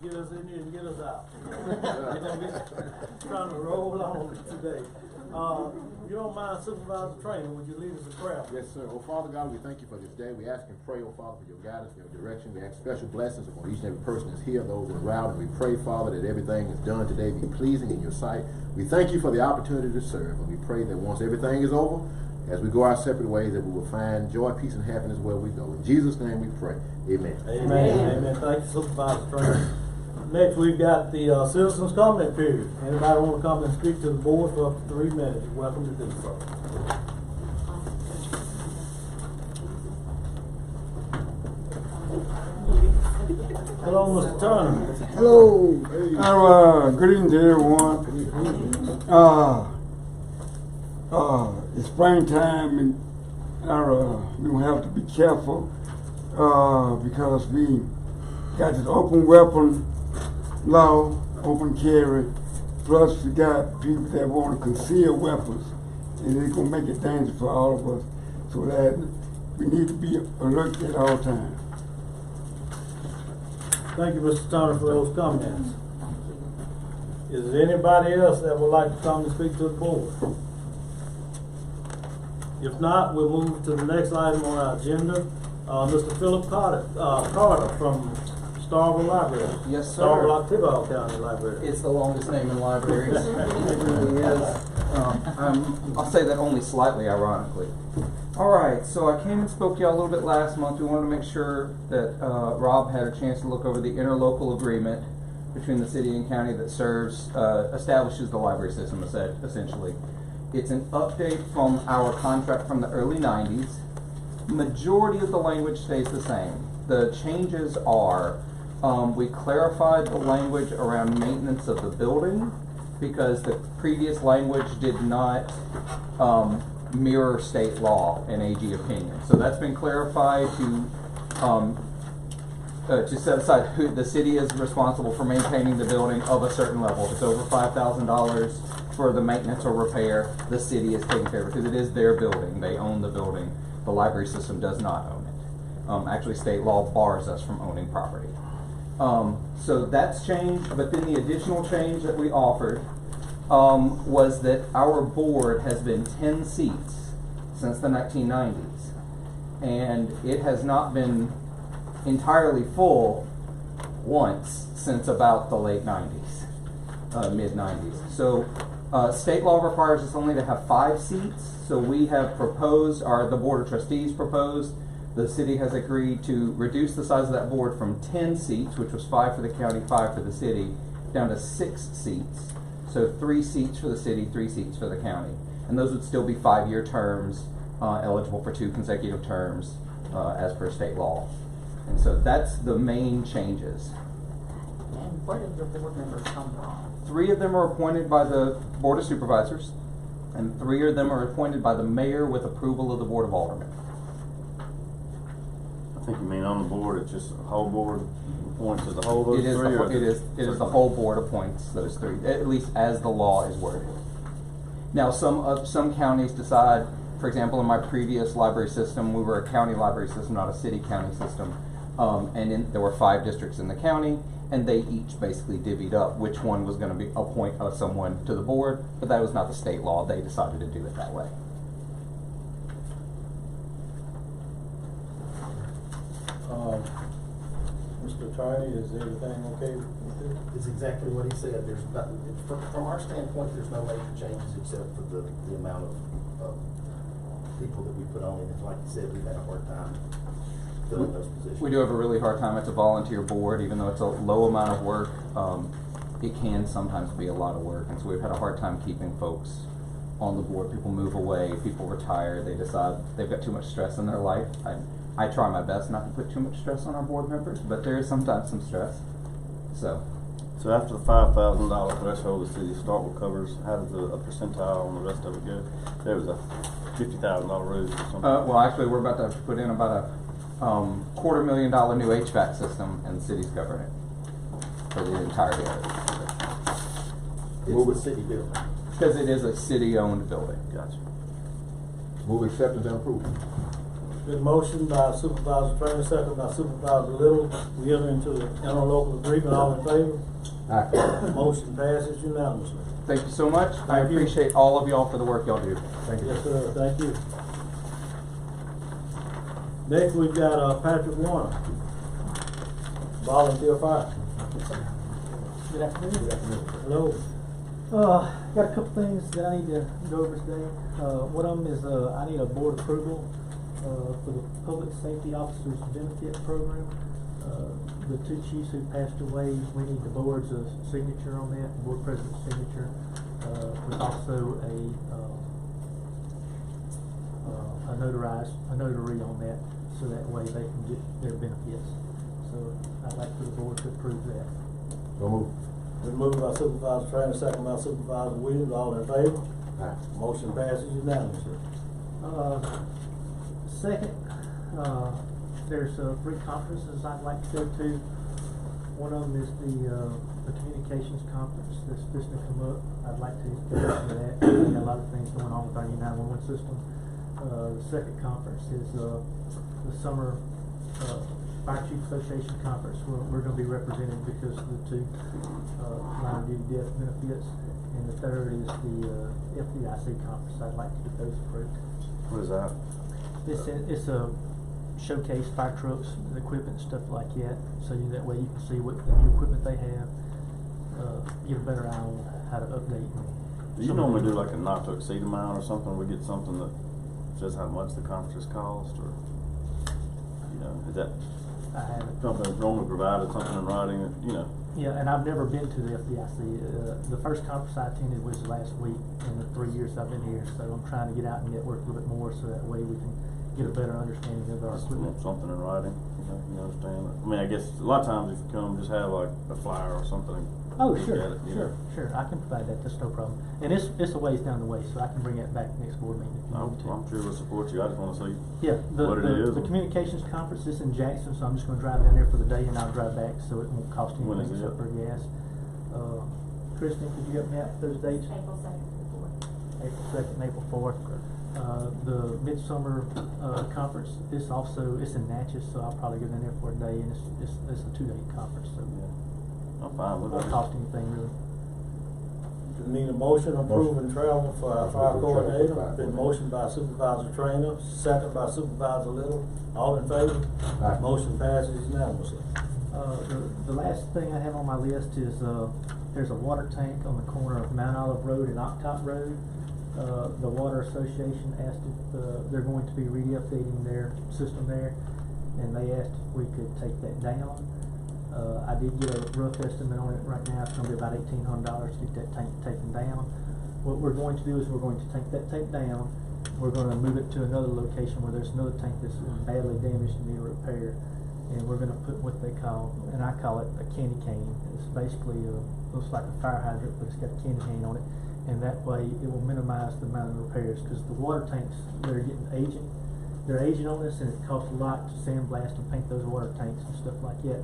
Get us in here and get us out. Trying to roll on today. If you don't mind, Supervisor Trainer, would you lead us in prayer? Yes, sir. Oh, Father God, we thank you for this day. We ask and pray, oh, Father, for your guidance, your direction. We ask special blessings upon each and every person that's here, those around, and we pray, Father, that everything is done today be pleasing in your sight. We thank you for the opportunity to serve, and we pray that once everything is over, as we go our separate ways, that we will find joy, peace, and happiness where we go. In Jesus' name we pray. Amen. Amen. Amen. Thank you, Supervisor Trainer. Next, we've got the citizens' comment period. Anybody want to come and speak to the board for up to 3 minutes? You're welcome to do so. Hello, Mr. Turner. Hello. Good evening to everyone. It's springtime, and we gonna have to be careful because we got this open weapon law, open carry, plus we got people that want to conceal weapons, and it's gonna make it dangerous for all of us. So that we need to be alert at all times. Thank you, Mr. Turner, for those comments. Is there anybody else that would like to come and speak to the board? If not, we'll move to the next item on our agenda. Mr. Philip Carter from Starville Library. Yes, sir. Starville, Octavia County Library. It's the longest name in libraries. It really is. I'll say that only slightly ironically. All right, so I came and spoke to you all a little bit last month. We wanted to make sure that Rob had a chance to look over the interlocal agreement between the city and county that establishes the library system, essentially. It's an update from our contract from the early 90s. Majority of the language stays the same. The changes are, we clarified the language around maintenance of the building because the previous language did not mirror state law and AG opinion. So that's been clarified to set aside who the city is responsible for maintaining the building of a certain level. If it's over $5,000 for the maintenance or repair, the city is taking care of it because it is their building. They own the building. The library system does not own it. Actually, state law bars us from owning property. So that's changed, but then the additional change that we offered was that our board has been 10 seats since the 1990s, and it has not been entirely full once since about the late 90s, mid 90s. So state law requires us only to have 5 seats. So we have proposed, the board of trustees proposed, the city has agreed to reduce the size of that board from 10 seats, which was 5 for the county, 5 for the city, down to 6 seats. So 3 seats for the city, 3 seats for the county. And those would still be 5-year terms, eligible for 2 consecutive terms as per state law. And so that's the main changes. And where did the board members come from? 3 of them are appointed by the Board of Supervisors, and 3 of them are appointed by the mayor with approval of the Board of Aldermen. I think you mean on the board, it's just the whole board appoints as a whole those 3? It is the whole board appoints those 3, at least as the law is worded. Now some counties decide, for example, in my previous library system, we were a county library system, not a city-county system. There were 5 districts in the county, and they each basically divvied up which one was going to be appoint someone to the board, but that was not the state law. They decided to do it that way. Mr. Attorney, is everything okay with this? It's exactly what he said. There's from our standpoint, there's no major changes except for the amount of people that we put on it. And like you said, we've had a hard time filling those positions. We do have a really hard time. It's a volunteer board, even though it's a low amount of work. It can sometimes be a lot of work, and so we've had a hard time keeping folks on the board. People move away, people retire, they decide they've got too much stress in their life. I try my best not to put too much stress on our board members, but there is sometimes some stress. So after the $5,000 threshold the city of Starkville covers, how does a percentile on the rest of it go? There was a $50,000 raise or something. Well, actually, we're about to put in about a $250,000 new HVAC system, and the city's covering it for the entirety of it. It's the city building. Because it is a city-owned building. Gotcha. Move acceptance and approval. Been motion by Supervisor Trainer, second by Supervisor Little. We enter into the interlocal agreement. All in favor? Aye. Motion passes unanimously. Thank you so much. I Thank you. appreciate all of y'all for the work y'all do. Thank you. Yes, sir. Thank you. Next, we've got Patrick Warner, volunteer fire. Good afternoon. Hello. Got a couple things that I need to go over today. One of them is I need a board approval for the Public Safety Officers Benefit Program. The two chiefs who passed away, we need the board's signature on that, the board president's signature, with also a notary on that, so that way they can get their benefits. So I'd like for the board to approve that. So move. Been moved by Supervisor Trainer, second by Supervisor Williams. All in favor? Aye. Motion passes unanimously. Second, there's three conferences I'd like to go to. One of them is the communications conference that's supposed to come up. I'd like to go to that. We've got a lot of things going on with our new 911 system. The second conference is the summer Fire Chief Association conference. We're going to be represented because of the two line of duty death benefits. And the third is the FDIC conference. I'd like to get those approved. What is that? It's a showcase fire trucks, the equipment, stuff like that. So that way you can see what the new equipment they have, get a better eye on how to update. Do you normally do like a not to exceed amount or something? We get something that says how much the conferences cost, or is that I haven't. something that's normally provided, something in writing? Yeah, and I've never been to the FDIC. The first conference I attended was last week in the 3 years I've been here. So I'm trying to get out and network a little bit more, so that way we can get a better understanding of our equipment. Something in writing, you understand? I mean, I guess a lot of times if you come, just have like a flyer or something. Oh, look sure, at it, sure. I can provide that. That's no problem. And it's a ways down the way, so I can bring that back next board meeting if you need to. I'm sure we'll support you. I just want to see Yeah, what it is. the communications conference is in Jackson, so I'm just gonna drive down there for the day and I'll drive back, so it won't cost When anything is it? except for gas. Kristen, could you help me out with those dates? April 2nd to 4th. April 2nd, April 4th. The Midsummer conference, it's in Natchez, so I'll probably go down there for a day, and it's a 2-day conference, so I'm fine with it won't it. cost anything really. We need a motion approving travel for our fire Motion for travel. coordinator. Been motioned by Supervisor Trainer, second by Supervisor Little. All in favor? Aye. Motion passes unanimously. The last thing I have on my list is, there's a water tank on the corner of Mount Olive Road and Octop Road. The Water Association asked if, they're going to be re-updating their system there, and they asked if we could take that down. I did get a rough estimate on it right now. It's gonna be about $1,800 to get that tank taken down. What we're going to do is we're going to take that tank down. We're gonna move it to another location where there's another tank that's badly damaged and need a repair. And we're gonna put what they call, and I call it a candy cane. It's basically looks like a fire hydrant, but it's got a candy cane on it. And that way it will minimize the amount of repairs, because the water tanks, they're aging on us, and it costs a lot to sandblast and paint those water tanks and stuff like that.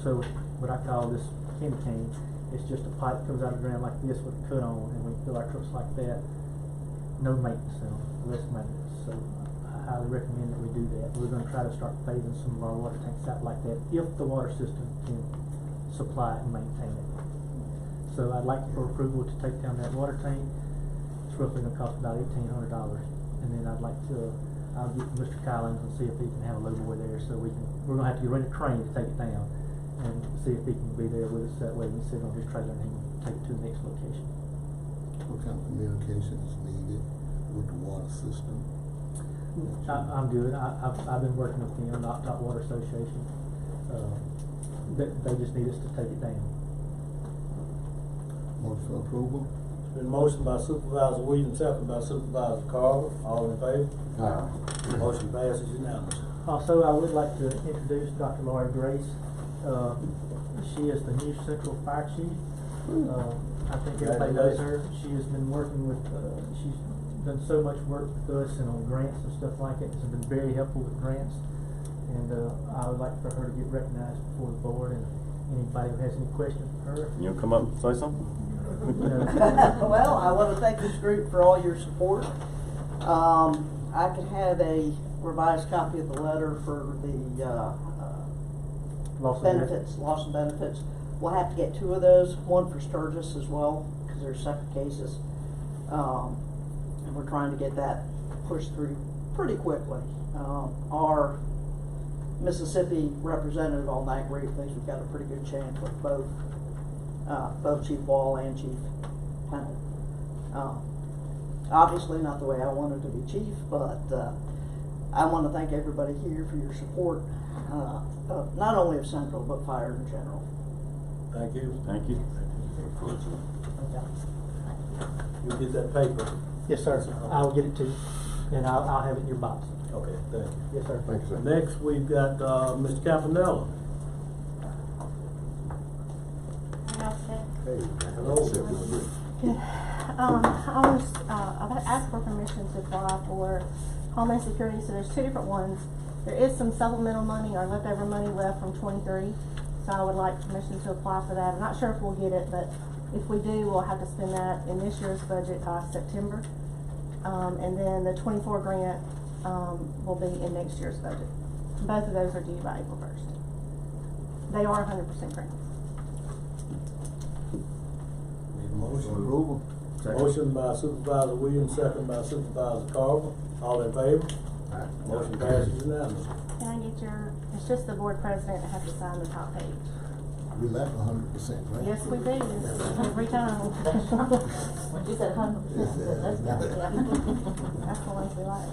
So what I call this candy cane, it's just a pipe that comes out of the ground like this with a cut on, and we fill our trucks like that. No maintenance, less maintenance. So I highly recommend that we do that. We're gonna try to start phasing some of our water tanks out like that, if the water system can supply and maintain it. So I'd like for approval to take down that water tank. It's roughly gonna cost about $1,800. And then I'd like to, I'll get Mr. Collins and see if he can have a load boy there, so we're gonna have to get ready to train to take it down, and see if he can be there with us, that way he can sit on his trailer and he can take it to the next location. What kind of communication is needed with the water system? I'm good. I've been working with them, the Octop Water Association. They just need us to take it down. Motion for approval? Been motioned by Supervisor Williams, second by Supervisor Carver. All in favor? Aye. Motion passes unanimously. Also, I would like to introduce Dr. Laura Grace. She is the new Central Fire Chief. I think everybody knows her. She has been working with, she's done so much work with us and on grants and stuff like that. She's been very helpful with grants. And I would like for her to get recognized before the board, and anybody who has any questions for her. You come up and say something? Well, I want to thank this group for all your support. I could have a revised copy of the letter for the, Loss of benefits, loss of benefits. We'll have to get 2 of those, one for Sturgis as well, because they're separate cases. And we're trying to get that pushed through pretty quickly. Our Mississippi representative on that group thinks we've got a pretty good chance with both Chief Wall and Chief Pennell. Obviously not the way I wanted to be chief, but I want to thank everybody here for your support, not only of Central, but fire in general. Thank you. Thank you. You get that paper. Yes, sir. I'll get it to you, and I'll have it in your box. Okay, thank you. Yes, sir. Thank you, sir. Next, we've got, Mr. Campanella. Hey, Hello. I've asked for permission to apply for Homeland Security, so there's 2 different ones. There is some supplemental money or leftover money left from 23, so I would like permission to apply for that. I'm not sure if we'll get it, but if we do, we'll have to spend that in this year's budget by September. And then the 24 grant will be in next year's budget. Both of those are due by April 1st. They are 100% grants. Need a motion? Approval. Motion by Supervisor Williams, second by Supervisor Carver. All in favor? Motion passes unanimously. Can I get it's just the board president that has to sign the top page. We left 100%, right? Yes, we do, every time. When you said 100%, let's go. That's the ones we like.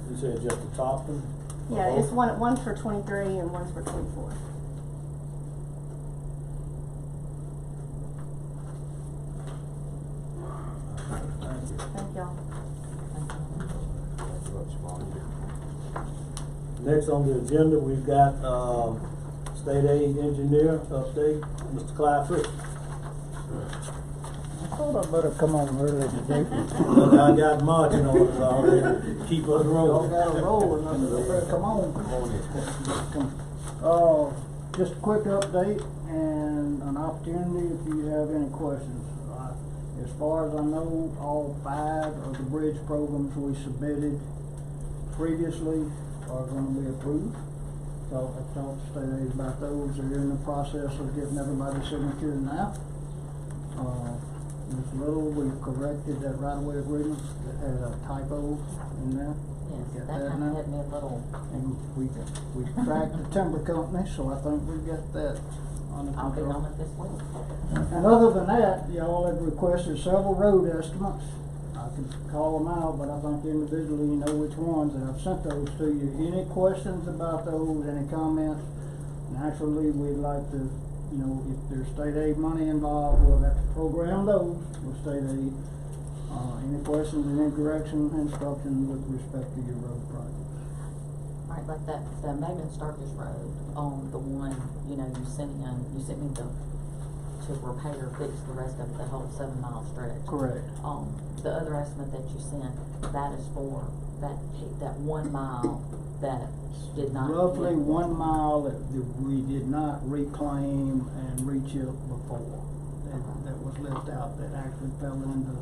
You said just the top one? Yeah, it's one's for 23 and one's for 24. Thank y'all. Next on the agenda, we've got, State Aid Engineer update, Mr. Clyde Fritz. I thought I better come on early today. Look, I got marching orders already, keep us Y'all rolling. got a roll, and I said, I better come on. Just a quick update and an opportunity if you have any questions. As far as I know, all 5 of the bridge programs we submitted previously are gonna be approved. So I talked to State Aid about those. They're in the process of getting everybody's signature now. Ms. Little, we corrected that right-of-way agreement that had a typo in there. Yes, that kind of had me a little. And we tracked the timber company, so I think we got that under I'll be control. on it this week. And other than that, y'all had requested several road estimates. I could call them out, but I think individually you know which ones, and I've sent those to you. Any questions about those, any comments? Naturally, we'd like to, if there's state aid money involved, we'll have to program those with state aid. Any questions, any direction, instruction with respect to your road projects? Right, like that, the Maven Sturgis Road on the one, you sent me to repair, fix the rest of it, the whole 7-mile stretch. Correct. The other estimate that you sent, that is for that 1 mile that did not. Roughly 1 mile that we did not reclaim and rechip before. That was left out, that actually fell into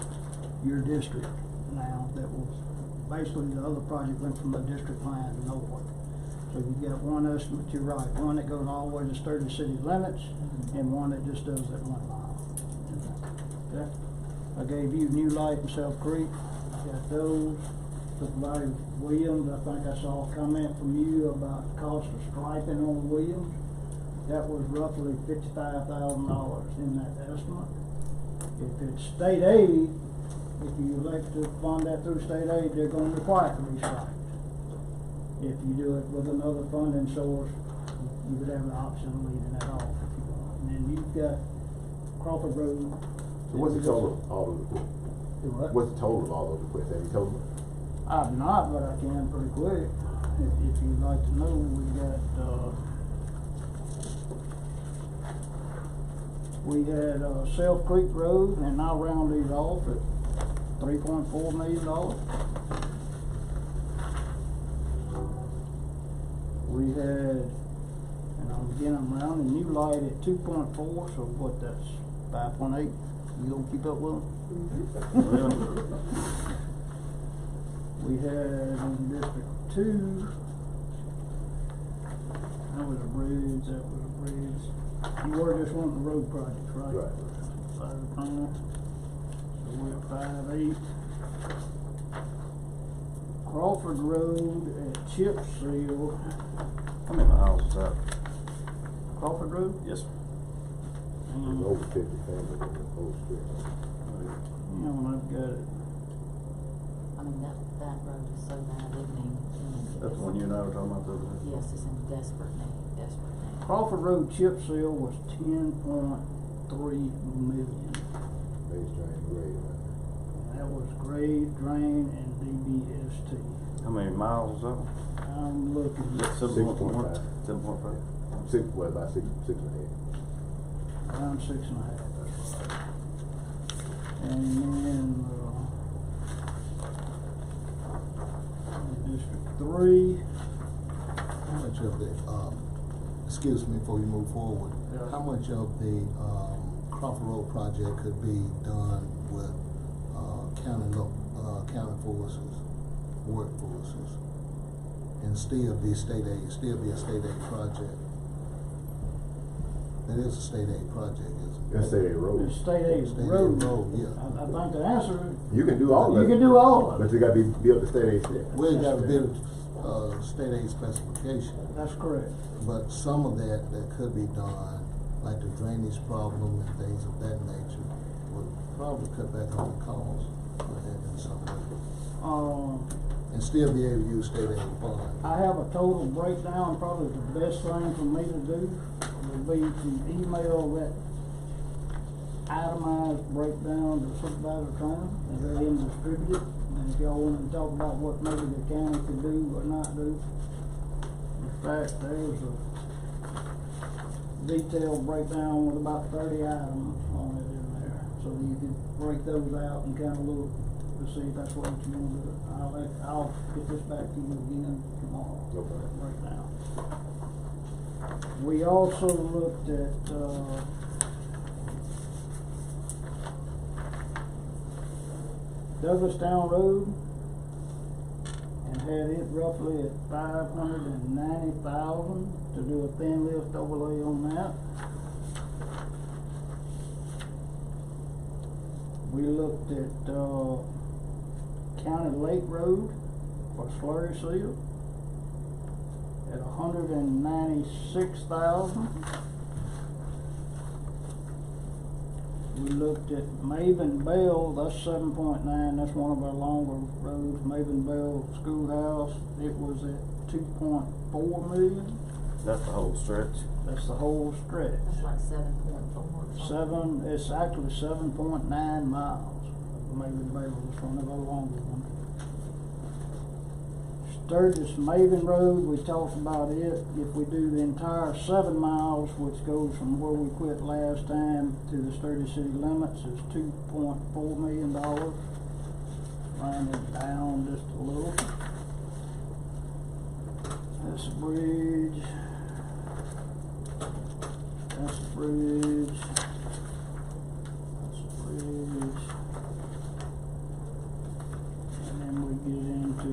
your district now. That was, basically the other project went from the district line north. So you've got one estimate, you're right, one that goes all the way to Sturgis city limits, and one that just does that 1 mile. Okay? I gave you New Light and South Creek, got those. Supervisor Williams, I think I saw a comment from you about cost of striping on Williams. That was roughly $55,000 in that estimate. If it's state aid, if you elect to fund that through state aid, they're gonna require it to be striped. If you do it with another funding source, you would have the option of leaving that off if you want. And then you've got Crawford Road. So what's the total of all of them? Do what? What's the total of all those requests? Have you told me? I've not, but I can pretty quick. If you'd like to know, we had Self Creek Road, and I'll round these off at $3.4 million. We had, and I'm rounding New Light at 2.4, so what, that's $5.8 You gonna keep up with them? We had in District 2, that was a bridge, You were just wanting the road projects, right? Right. Fire department. So we're at 5-8. Crawford Road at Chip Seal. How many miles is that? Crawford Road? Yes, sir. There's over 50 families in the whole street. You know, I've got it. I mean, that road is so bad, it needs. That's the one you and I were talking about the other day. Yes, it's in desperate need. Crawford Road chip seal was 10.3 million. Base drain grade, right? That was grade, drain, and DBST. How many miles is that? I'm looking. Is that 7.1? 7.5? About six and a half. Around 6.5, that's right. And then, District 3. How much of the, excuse me before you move forward, Yeah. how much of the Crawford Road project could be done with county forces, workforces, and still be a state aid project? That is a state aid project, isn't it? That's state aid road. It's state aid State aid road. road, yeah. I think the answer is, You can do all of it. you can do all of But it. you gotta be built to state aid steps. We got a bit of state aid specification, That's correct. but some of that could be done, like the drainage problem and things of that nature, would probably cut back on the cost in some way. And still be able to use state aid funds. I have a total breakdown. Probably the best thing for me to do would be to email that itemized breakdown to Supervisor Turner and let him distribute it. And if y'all want to talk about what maybe the county could do or not do. In fact, there's a detailed breakdown with about 30 items on it in there. So you could break those out and kind of look to see if that's what you want to do. I'll get this back to you again tomorrow. Okay. Right now. We also looked at, Douglastown Road and had it roughly at $590,000 to do a thin lift overlay on that. We looked at, County Lake Road for slurry seal at $196,000. We looked at Maven Bell, that's 7.9, that's one of our longer roads, Maven Bell Schoolhouse, it was at 2.4 million. That's the whole stretch. That's the whole stretch. That's like 7.4. It's actually 7.9 miles. Maven Bell is one of our longer ones. Sturgis Maven Road, we talked about it. If we do the entire 7 miles, which goes from where we quit last time to the Sturgis city limits, is $2.4 million. Line it down just a little. That's a bridge. That's a bridge. That's a bridge. And then we get into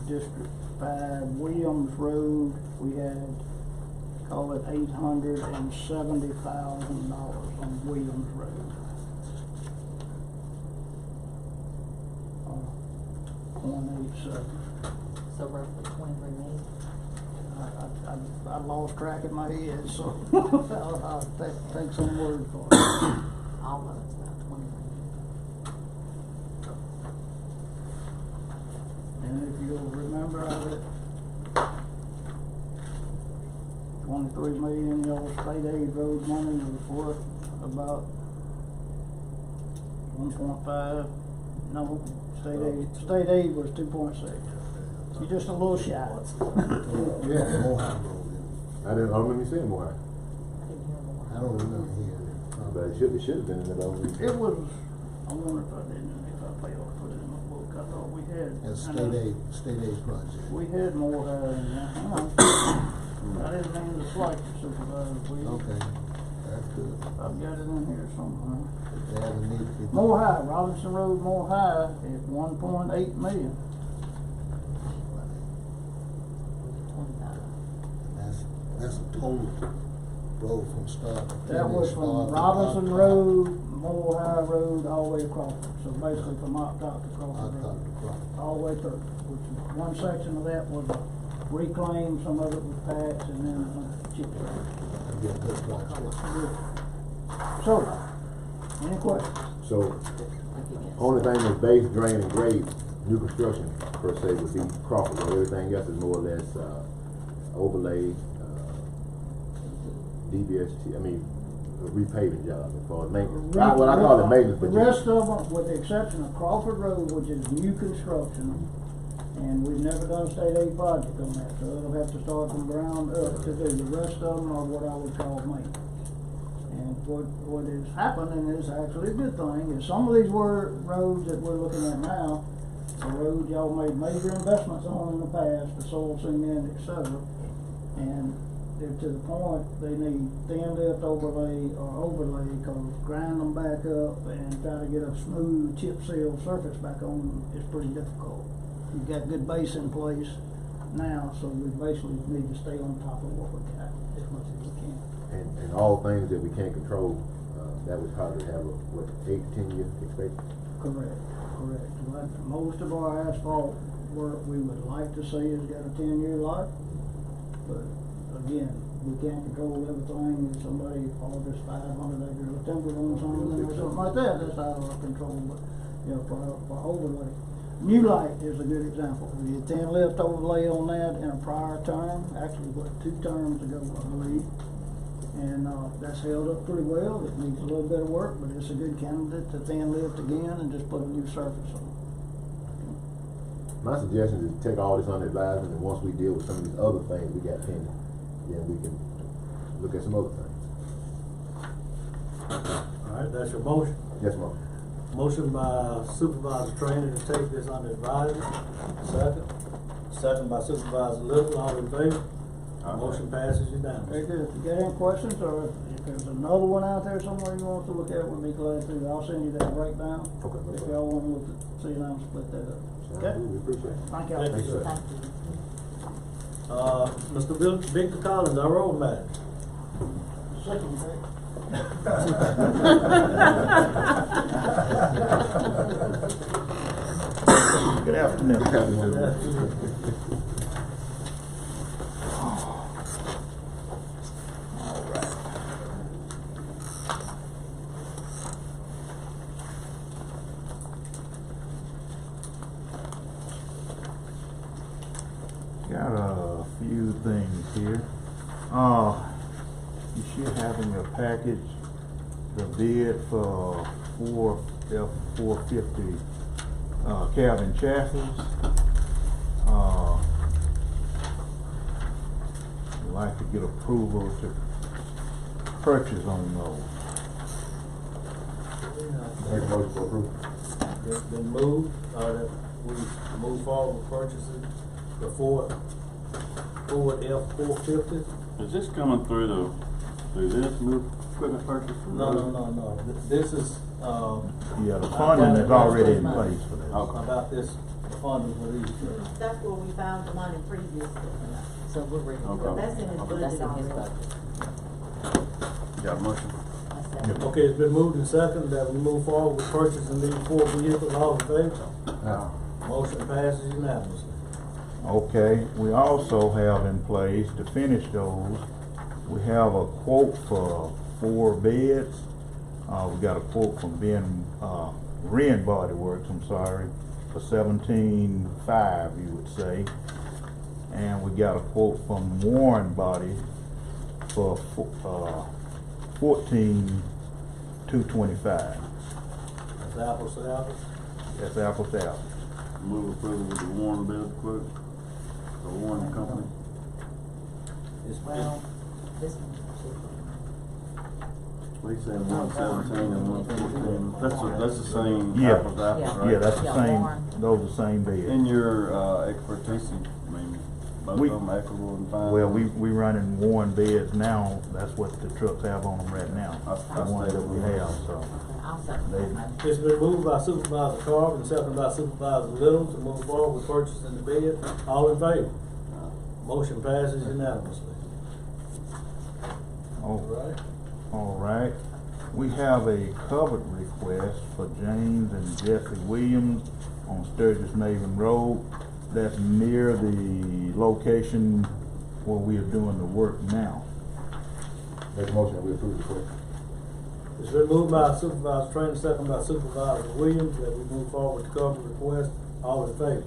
District 5, Williams Road. We had, call it $870,000 on Williams Road. 0.87. So roughly 23 million. I lost track of my head, so I'll take some word for it. All of it's about 20 million. And if you'll remember, I had 23 million, y'all state aid road money was worth about 1.5. No, state aid was 2.6. You're just a little shy. Yeah, Mohawk Road. I don't remember seeing more. I didn't hear more. I don't remember hearing it. But it should have been in the over. It was, I wonder if I didn't, if I failed to put it in my book. I thought we had. That's state aid project. We had more than that. I didn't mean to slight the supervisor. Okay, That could, I've got it in here somewhere. if they have a need to be. More High, Robinson Road, More High, at 1.8 million. That's a total road from start to finish. That was start from to Robinson October. Road, More High Road, all the way across. So basically from October to Crawford October Road. to Crawford. All the way through, which is one section of that was reclaimed, some of it was patched, and then chip seal. That'd be a good project. So, any questions? So, only thing that's base, drain, and grade, new construction per se would be Crawford Road. Everything else is more or less, overlay, DBST, repaving job as far as maintenance. What I call it maintenance, The but rest of them, with the exception of Crawford Road, which is new construction, and we've never done a state aid project on that, so it'll have to start from ground up to do. The rest of them are what I would call maintenance. And what is happening is actually a good thing, is some of these roads that we're looking at now, the roads y'all made major investments on in the past, the soil cement, et cetera, and they're to the point they need thin lift overlay or overlay, cause grind them back up and try to get a smooth chip seal surface back on them is pretty difficult. We've got good base in place now, so we basically need to stay on top of what we got as much as we can. and all things that we can't control, that would probably have a, 8 to 10 year expectation? Correct. But most of our asphalt work we would like to see has got a 10-year life, but again, we can't control everything. If somebody harvests 500 acres of timber on something or something like that, that's out of our control. But for overlay, New Light is a good example. We did 10 lift overlay on that in a prior term, actually 2 terms ago, I believe. And that's held up pretty well. It needs a little bit of work, but it's a good candidate to thin lift again and just put a new surface on. My suggestion is to take all this under advisement, and once we deal with some of these other things we got pending, then we can look at some other things. Alright, that's your motion. Yes, ma'am. Motion by Supervisor Trainer to take this under advisement. Second. Second by Supervisor Little, all in favor? Motion passes unanimously. Very good. If you got any questions, or if there's another one out there somewhere you want to look at, we'll be glad to. I'll send you that breakdown. Okay, no If problem. y'all want to look at, see how I'm split that up. Sounds Okay? good. We appreciate it. Thank you. Thank you, sir. Thank you. Mr. Victor Collins, our road manager. Second, Greg. Good afternoon. Got a few things here. You should have in your package the bid for F450 cabin chassis. I'd like to get approval to purchase on those. Make a motion for approval. It's been moved, that we move forward with purchasing the Ford F-450. Is this coming through this new equipment purchase? No. This is, Yeah, the funding is already in place for this. about this funding for these. That's where we found the money previously. So we're ready to Okay. go. That's in his That's budget in his already. budget. Got a motion? That's it. Okay, it's been moved and seconded that we move forward with purchasing these 4 vehicles, all in favor? Motion passes unanimously. Okay, we also have in place to finish those, we have a quote for 4 beds. We got a quote from Wren Body Works, I'm sorry, for $17,500, you would say. And we got a quote from Warren Body for $14,225. That's apples to apples. That's apples to apples. Move approval with the Warren bid quote, the Warren Company. Well, this one. What are you saying, 117 and 114? That's the same Yeah. apples to apples, Yeah. right? Yeah, that's the Yeah, same, Warren. those are the same bids. In your expertise, Both We- of them equitable and fine? Well, we running worn beds now, that's what the trucks have on them right now, I the ones that we have, so. I'll second that They- motion. It's been moved by Supervisor Carver and seconded by Supervisor Little to move forward with purchasing the bed. All in favor? Motion passes unanimously. All right. All right, we have a covered request for James and Jesse Williams on Sturgis Maven Road. That's near the location where we are doing the work now. Make a motion that we approve the request. It's been moved by Supervisor Trainer, seconded by Supervisor Williams, that we move forward with the cover request. All in favor?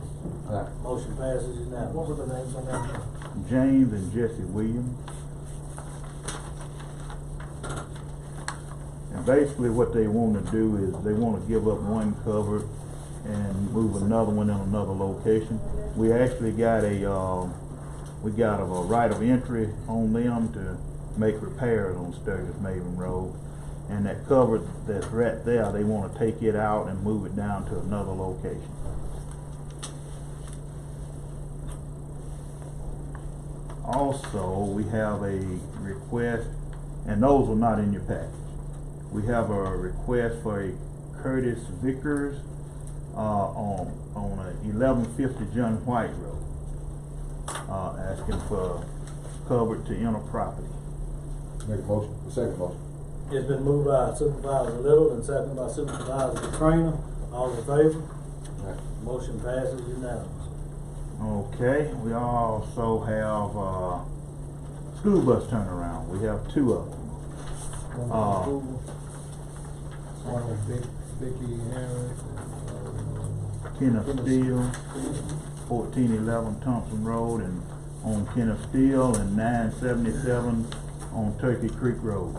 Aye. Motion passes unanimously. What were the names on that? James and Jesse Williams. And basically what they want to do is they want to give up one cover and move another one in another location. We actually got a right of entry on them to make repairs on Sturgis Maven Road. And that cover that's right there, they want to take it out and move it down to another location. Also, we have a request, and those are not in your package. We have a request for a Curtis Vickers on a 1150 John White Road, asking for covered to enter property. Make a motion, the second motion. It's been moved by Supervisor Little and seconded by Supervisor Trainer. All in favor? Aye. Motion passes unanimously. Okay, we also have school bus turnaround. We have two of them. One with Vicky Harris. Kenneth Steele, 1411 Thompson Road, and on Kenneth Steele, and 977 on Turkey Creek Road.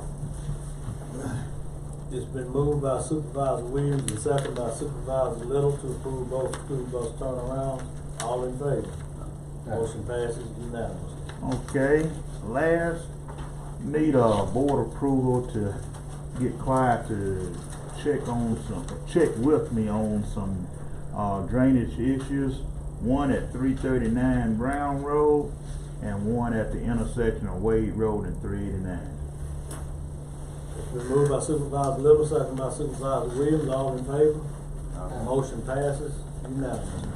It's been moved by Supervisor Williams and seconded by Supervisor Little to approve both school bus turnarounds. All in favor? Motion passes unanimously. Okay, last, need a board approval to get Clyde to check with me on some drainage issues. One at 339 Brown Road and one at the intersection of Wade Road and 389. It's been moved by Supervisor Little, seconded by Supervisor Williams. All in favor? Motion passes unanimously.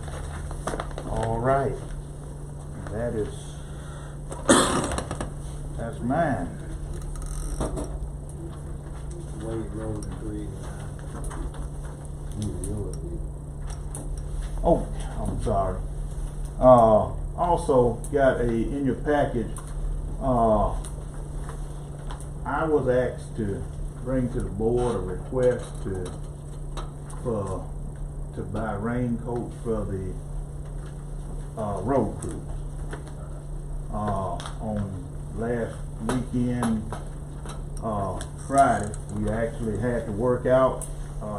All right, that's mine. Wade Road and 389. Oh, I'm sorry. Also got in your package, I was asked to bring to the board a request to buy raincoats for the road crews. On last weekend, Friday, we actually had to work out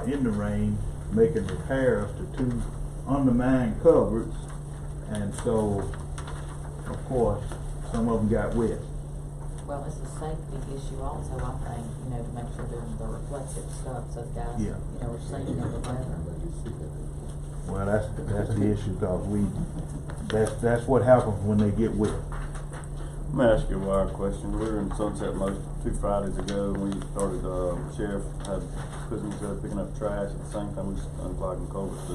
in the rain, making repairs to two undermined cupboards, and so, of course, some of them got wet. Well, it's a safety issue also, I think, you know, to make sure they're the reflective stuff, so guys, Yeah. you know, are seeing in the weather. Well, that's the issue, cause that's what happens when they get wet. Let me ask you a wild question. We were in Sunset most 2 Fridays ago, and we started, sheriff had prisoners there picking up trash at the same time we was unclogging culverts.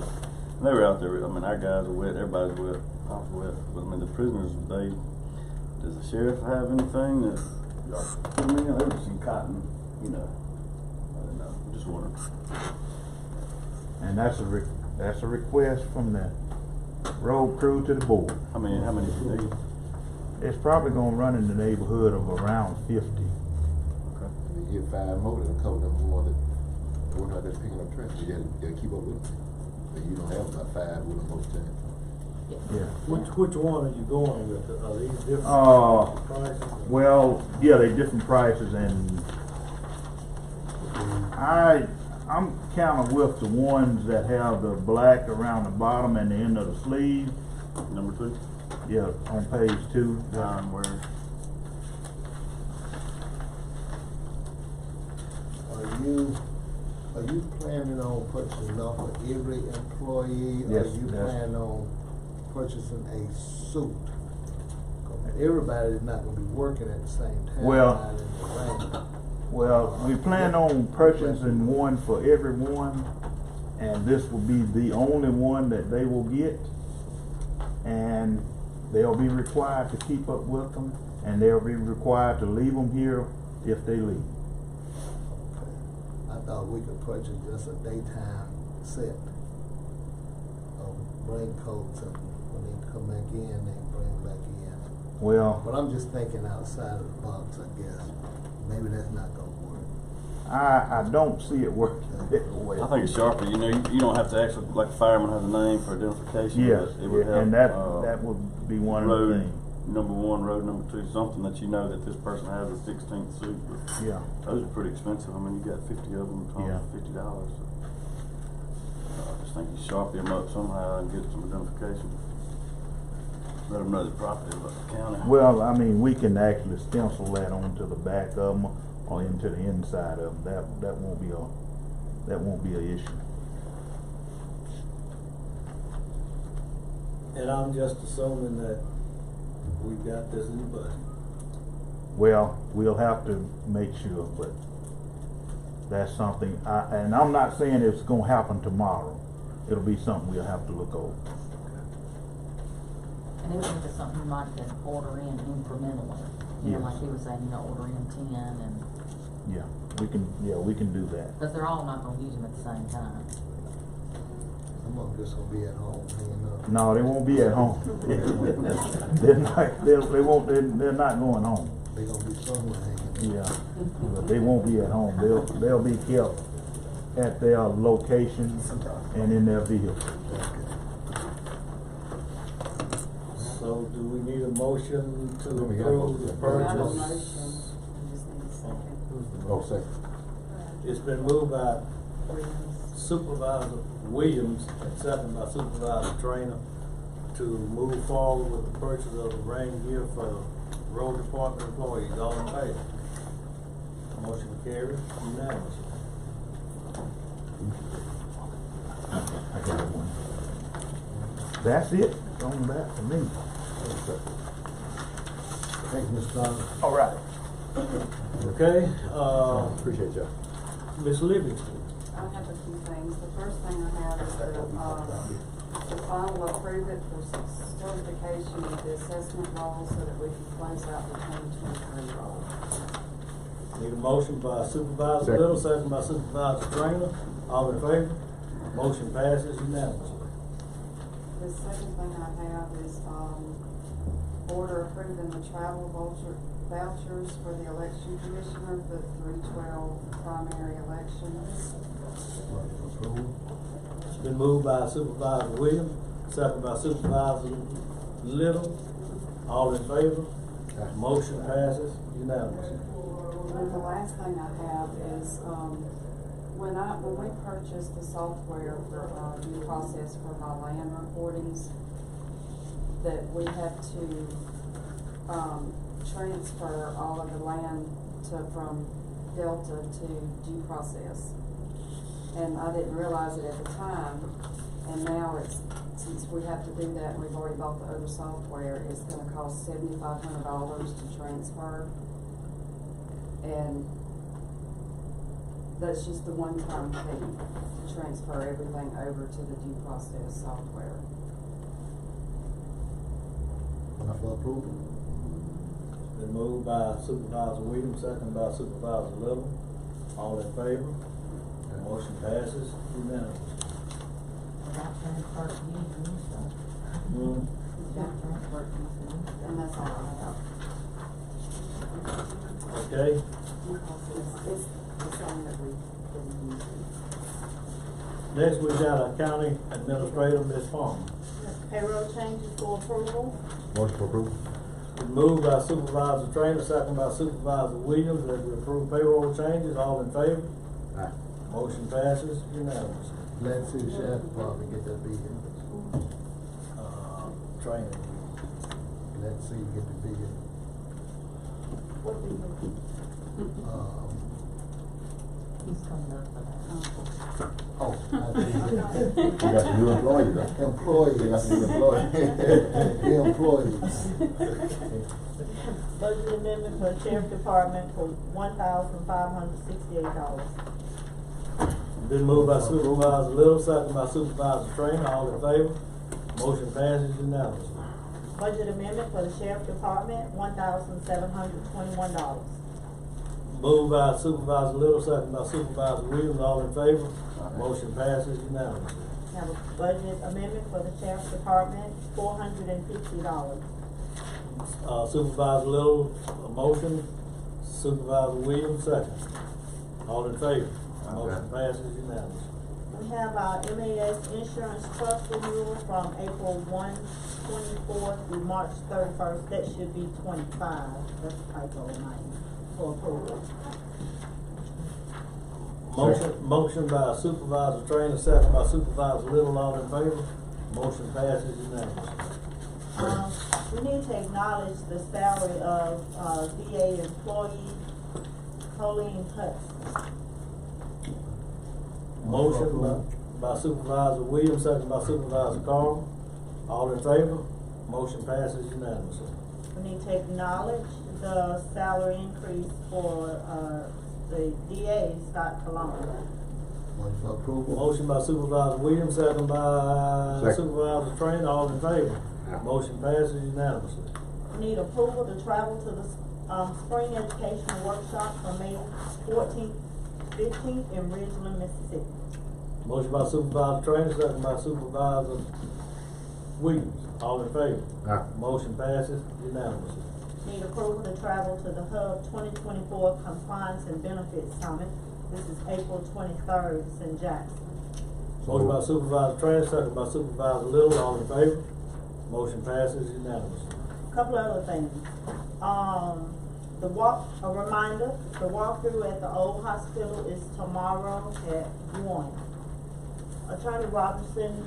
And they were out there, I mean, our guys are wet, everybody's wet, I was wet, but I mean, the prisoners, does the sheriff have anything that, I mean, they were just in cotton, you know, I don't know, I'm just wondering. And that's a request from the road crew to the board. How many do you need? It's probably gonna run in the neighborhood of around 50. Okay. And you get 5 more that'll cover them more that we're not just picking up trash. They'll keep up with it. But you don't have about 5 with them most times. Yeah. Which one are you going with? Are these different prices? Well, yeah, they're different prices, and I'm kinda with the ones that have the black around the bottom and the end of the sleeve. Number 2? Yeah, on page 2. Where? Are you planning on purchasing enough for every employee? Yes, Or are you yes. planning on purchasing a suit? everybody's not gonna be working at the same time. Well- out in the rain. Well, we plan on purchasing one for everyone, and this will be the only one that they will get. And they'll be required to keep up with them, and they'll be required to leave them here if they leave. I thought we could purchase just a daytime set of raincoats, and when they come back in, they bring them back in. Well, But I'm just thinking outside of the box, I guess. Maybe that's not gonna work. I don't see it working that way. I think it's sharper, you know, you don't have to actually, like a fireman has a name for identification. Yes, but it would help, and that would be one of the road things. number one, road number two, something that you know that this person has a 16th suit. But Yeah. those are pretty expensive. I mean, you got 50 of them, Yeah. $50. So, I just think you sharp them up somehow and get some identification. Let them know the property of the county. Well, I mean, we can actually stencil that onto the back of them or into the inside of them. That won't be an issue. And I'm just assuming that we've got this in the budget. Well, we'll have to make sure, but that's something, and I'm not saying it's gonna happen tomorrow. It'll be something we'll have to look over. And even if it's something you might can order in incrementally, you know, Yes. like he was saying, you know, order in 10 and, Yeah, we can do that. because they're all not gonna use them at the same time. Some of them just gonna be at home hanging up. No, they won't be at home. They're not going home. They gonna be somewhere hanging up. Yeah, but they won't be at home. They'll be kept at their location and in their vehicle. So do we need a motion to We got approve the motion. I have a purchase? motion, you just need a second. Oh, second. It's been moved by Supervisor Williams and second by Supervisor Trainer to move forward with the purchase of the rain gear for road department employees. All in favor? Motion carries unanimously. I got one. That's it on that for me. Thank you, Mr. Donovan. All right. Okay, Appreciate y'all. Ms. Livingston. I have a few things. The first thing I have is the final approve it for certification of the assessment roll so that we can close out the 2023 roll. Need a motion by Supervisor Second. Little, second by Supervisor Trainer. All in favor? Motion passes unanimously. The second thing I have is, order approving the travel vouchers for the election commissioner for the 3/12 primary elections. It's been moved by Supervisor Williams, second by Supervisor Little. All in favor? Motion passes unanimously. And the last thing I have is, when we purchased the software for, due process for my land recordings, that we have to, transfer all of the land from Delta to due process. And I didn't realize it at the time, and now since we have to do that, and we've already bought the other software, it's gonna cost $7,500 to transfer. And that's just the one-time fee to transfer everything over to the due process software. For approval. It's been moved by Supervisor Williams, second by Supervisor Little. All in favor? Motion passes unanimously. Without transfer to you, so. Yeah. And that's all I have. Okay, It's the same that we've been using. next we got our county administrator, Ms. Farmer. Payroll changes for approval. Motion for approval. Been moved by Supervisor Trainer, second by Supervisor Williams, that we approve payroll changes. All in favor? Aye. Motion passes unanimously. Glad to see the sheriff department get that vehicle. Trainer. Glad to see you get the vehicle. What do you? He's coming up for that. Oh, I see. We got some new employees, though. Employees. We got some new employees. The employees. Budget amendment for the sheriff department for $1,568. Been moved by Supervisor Little, second by Supervisor Trainer, all in favor? Motion passes unanimously. Budget amendment for the sheriff department, $1,721. Moved by Supervisor Little, second by Supervisor Williams, all in favor? Motion passes unanimously. Have a budget amendment for the sheriff's department, $450. Supervisor Little, a motion, Supervisor Williams, second. All in favor? Motion passes unanimously. We have our MAS insurance trust renewal from April 24th through March 31st. That should be 25. That's a typo in mine for approval. Motion by Supervisor Trainer, second by Supervisor Little, all in favor? Motion passes unanimously. We need to acknowledge the salary of VA employee Colleen Hudson. Motion by Supervisor Williams, second by Supervisor Carl. All in favor? Motion passes unanimously. We need to acknowledge the salary increase for the DA, Scott Cologne. Motion for approval. Motion by Supervisor Williams, second by Second. Supervisor Trainer. All in favor? Motion passes unanimously. We need approval to travel to the spring educational workshop from May 14th, 15th in Ridgeland, Mississippi. Motion by Supervisor Trainer, second by Supervisor Williams. All in favor? Motion passes unanimously. Need approval to travel to the Hub 2024 Compliance and Benefits Summit. This is April 23rd, it's in Jackson. Motion by Supervisor Trainer, second by Supervisor Little. All in favor? Motion passes unanimously. Couple other things. A reminder, the walkthrough at the old hospital is tomorrow at 1. Attorney Robinson,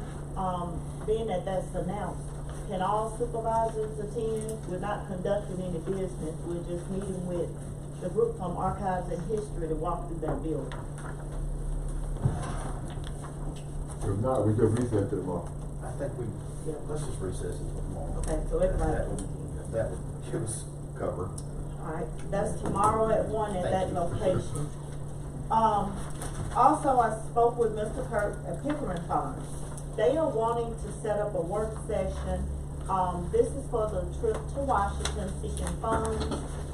being that that's announced, can all supervisors attend? We're not conducting any business, we're just meeting with the group from Archives and History to walk through that building. If not, we could recess to tomorrow. I think let's just recess until tomorrow. Okay, so everybody. That would give us cover. Alright, that's tomorrow at 1 at that location. Also, I spoke with Mr. Kirk at Pickering Farms. They are wanting to set up a work session. This is for the trip to Washington, seeking funds,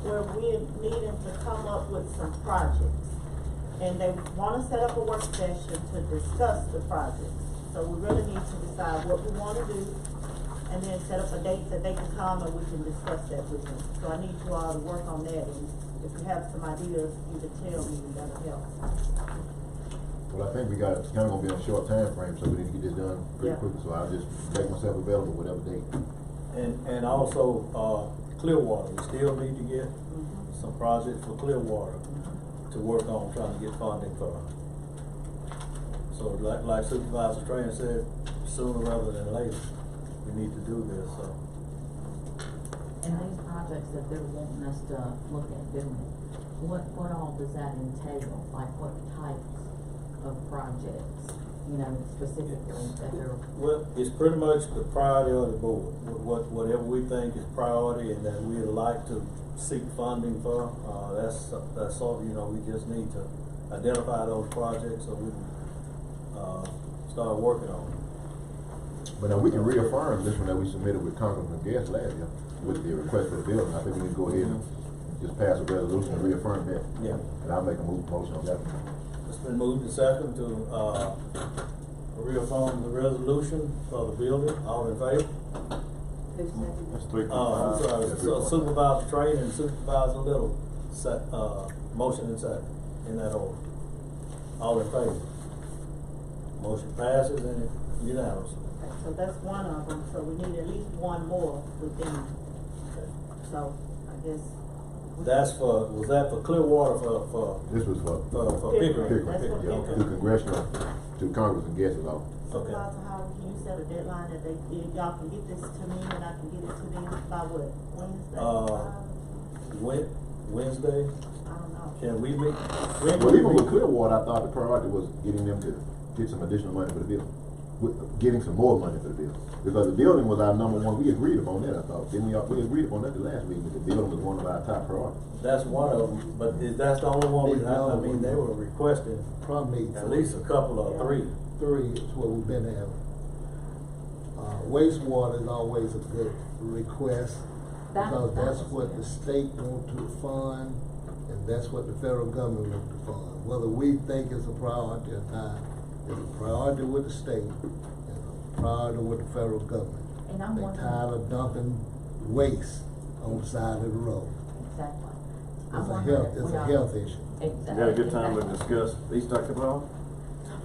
where we're needing to come up with some projects. And they want to set up a work session to discuss the projects. So we really need to decide what we want to do, and then set up a date that they can come and we can discuss that with them. So I need you all to work on that, and if you have some ideas, you can tell me, that'll help. Well, I think it's kind of gonna be on a short time frame, so we need to get this done pretty quickly, so I'll just make myself available whatever date. And also, Clearwater, we still need to get some projects for Clearwater to work on, trying to get funding for. So like Supervisor Trainer said, sooner rather than later, we need to do this, so. And these projects that they're wanting us to look at doing, what all does that entail? Like what types of projects, specifically that they're? Well, it's pretty much the priority of the board, whatever we think is priority and that we'd like to seek funding for, that's all, we just need to identify those projects so we can, start working on it. But now we can reaffirm this one that we submitted with Congressman Guest last year with the request for the building. I think we need to go ahead and just pass a resolution and reaffirm that. Yeah. And I'll make a motion on that. It's been moved and second to, reaffirm the resolution for the building. All in favor? That's 3.5. I'm sorry, so Supervisor Train and Supervisor Little, motion and second, in that order. All in favor? Motion passes and it's unanimous. Okay, so that's one of them, so we need at least one more within, so I guess. Was that for Clearwater for This was for Pickering? That's for yeah, Pickering. to Congressional, to Congressman Guest's office. Okay. Supervisor Howard, can you set a deadline that y'all can get this to me and I can get it to them by what, Wednesday? Wednesday? I don't know. Can we meet? Well, even with Clearwater, I thought the priority was getting them to get some additional money for the building. getting some more money for the building. Because the building was our number one, we agreed upon that, I thought, didn't we? We agreed upon that the last week, that the building was one of our top priorities. That's one of them, but that's the only one I mean, they were requesting Probably at least a couple or three. three is what we've been having. Wastewater is always a good request, because that's what the state want to fund, and that's what the federal government want to fund. Whether we think it's a priority or not, it's a priority with the state, and a priority with the federal government. And I'm They wondering. tired of dumping waste on the side of the road. Exactly. It's a health issue. Exactly. You had a good time to discuss East October?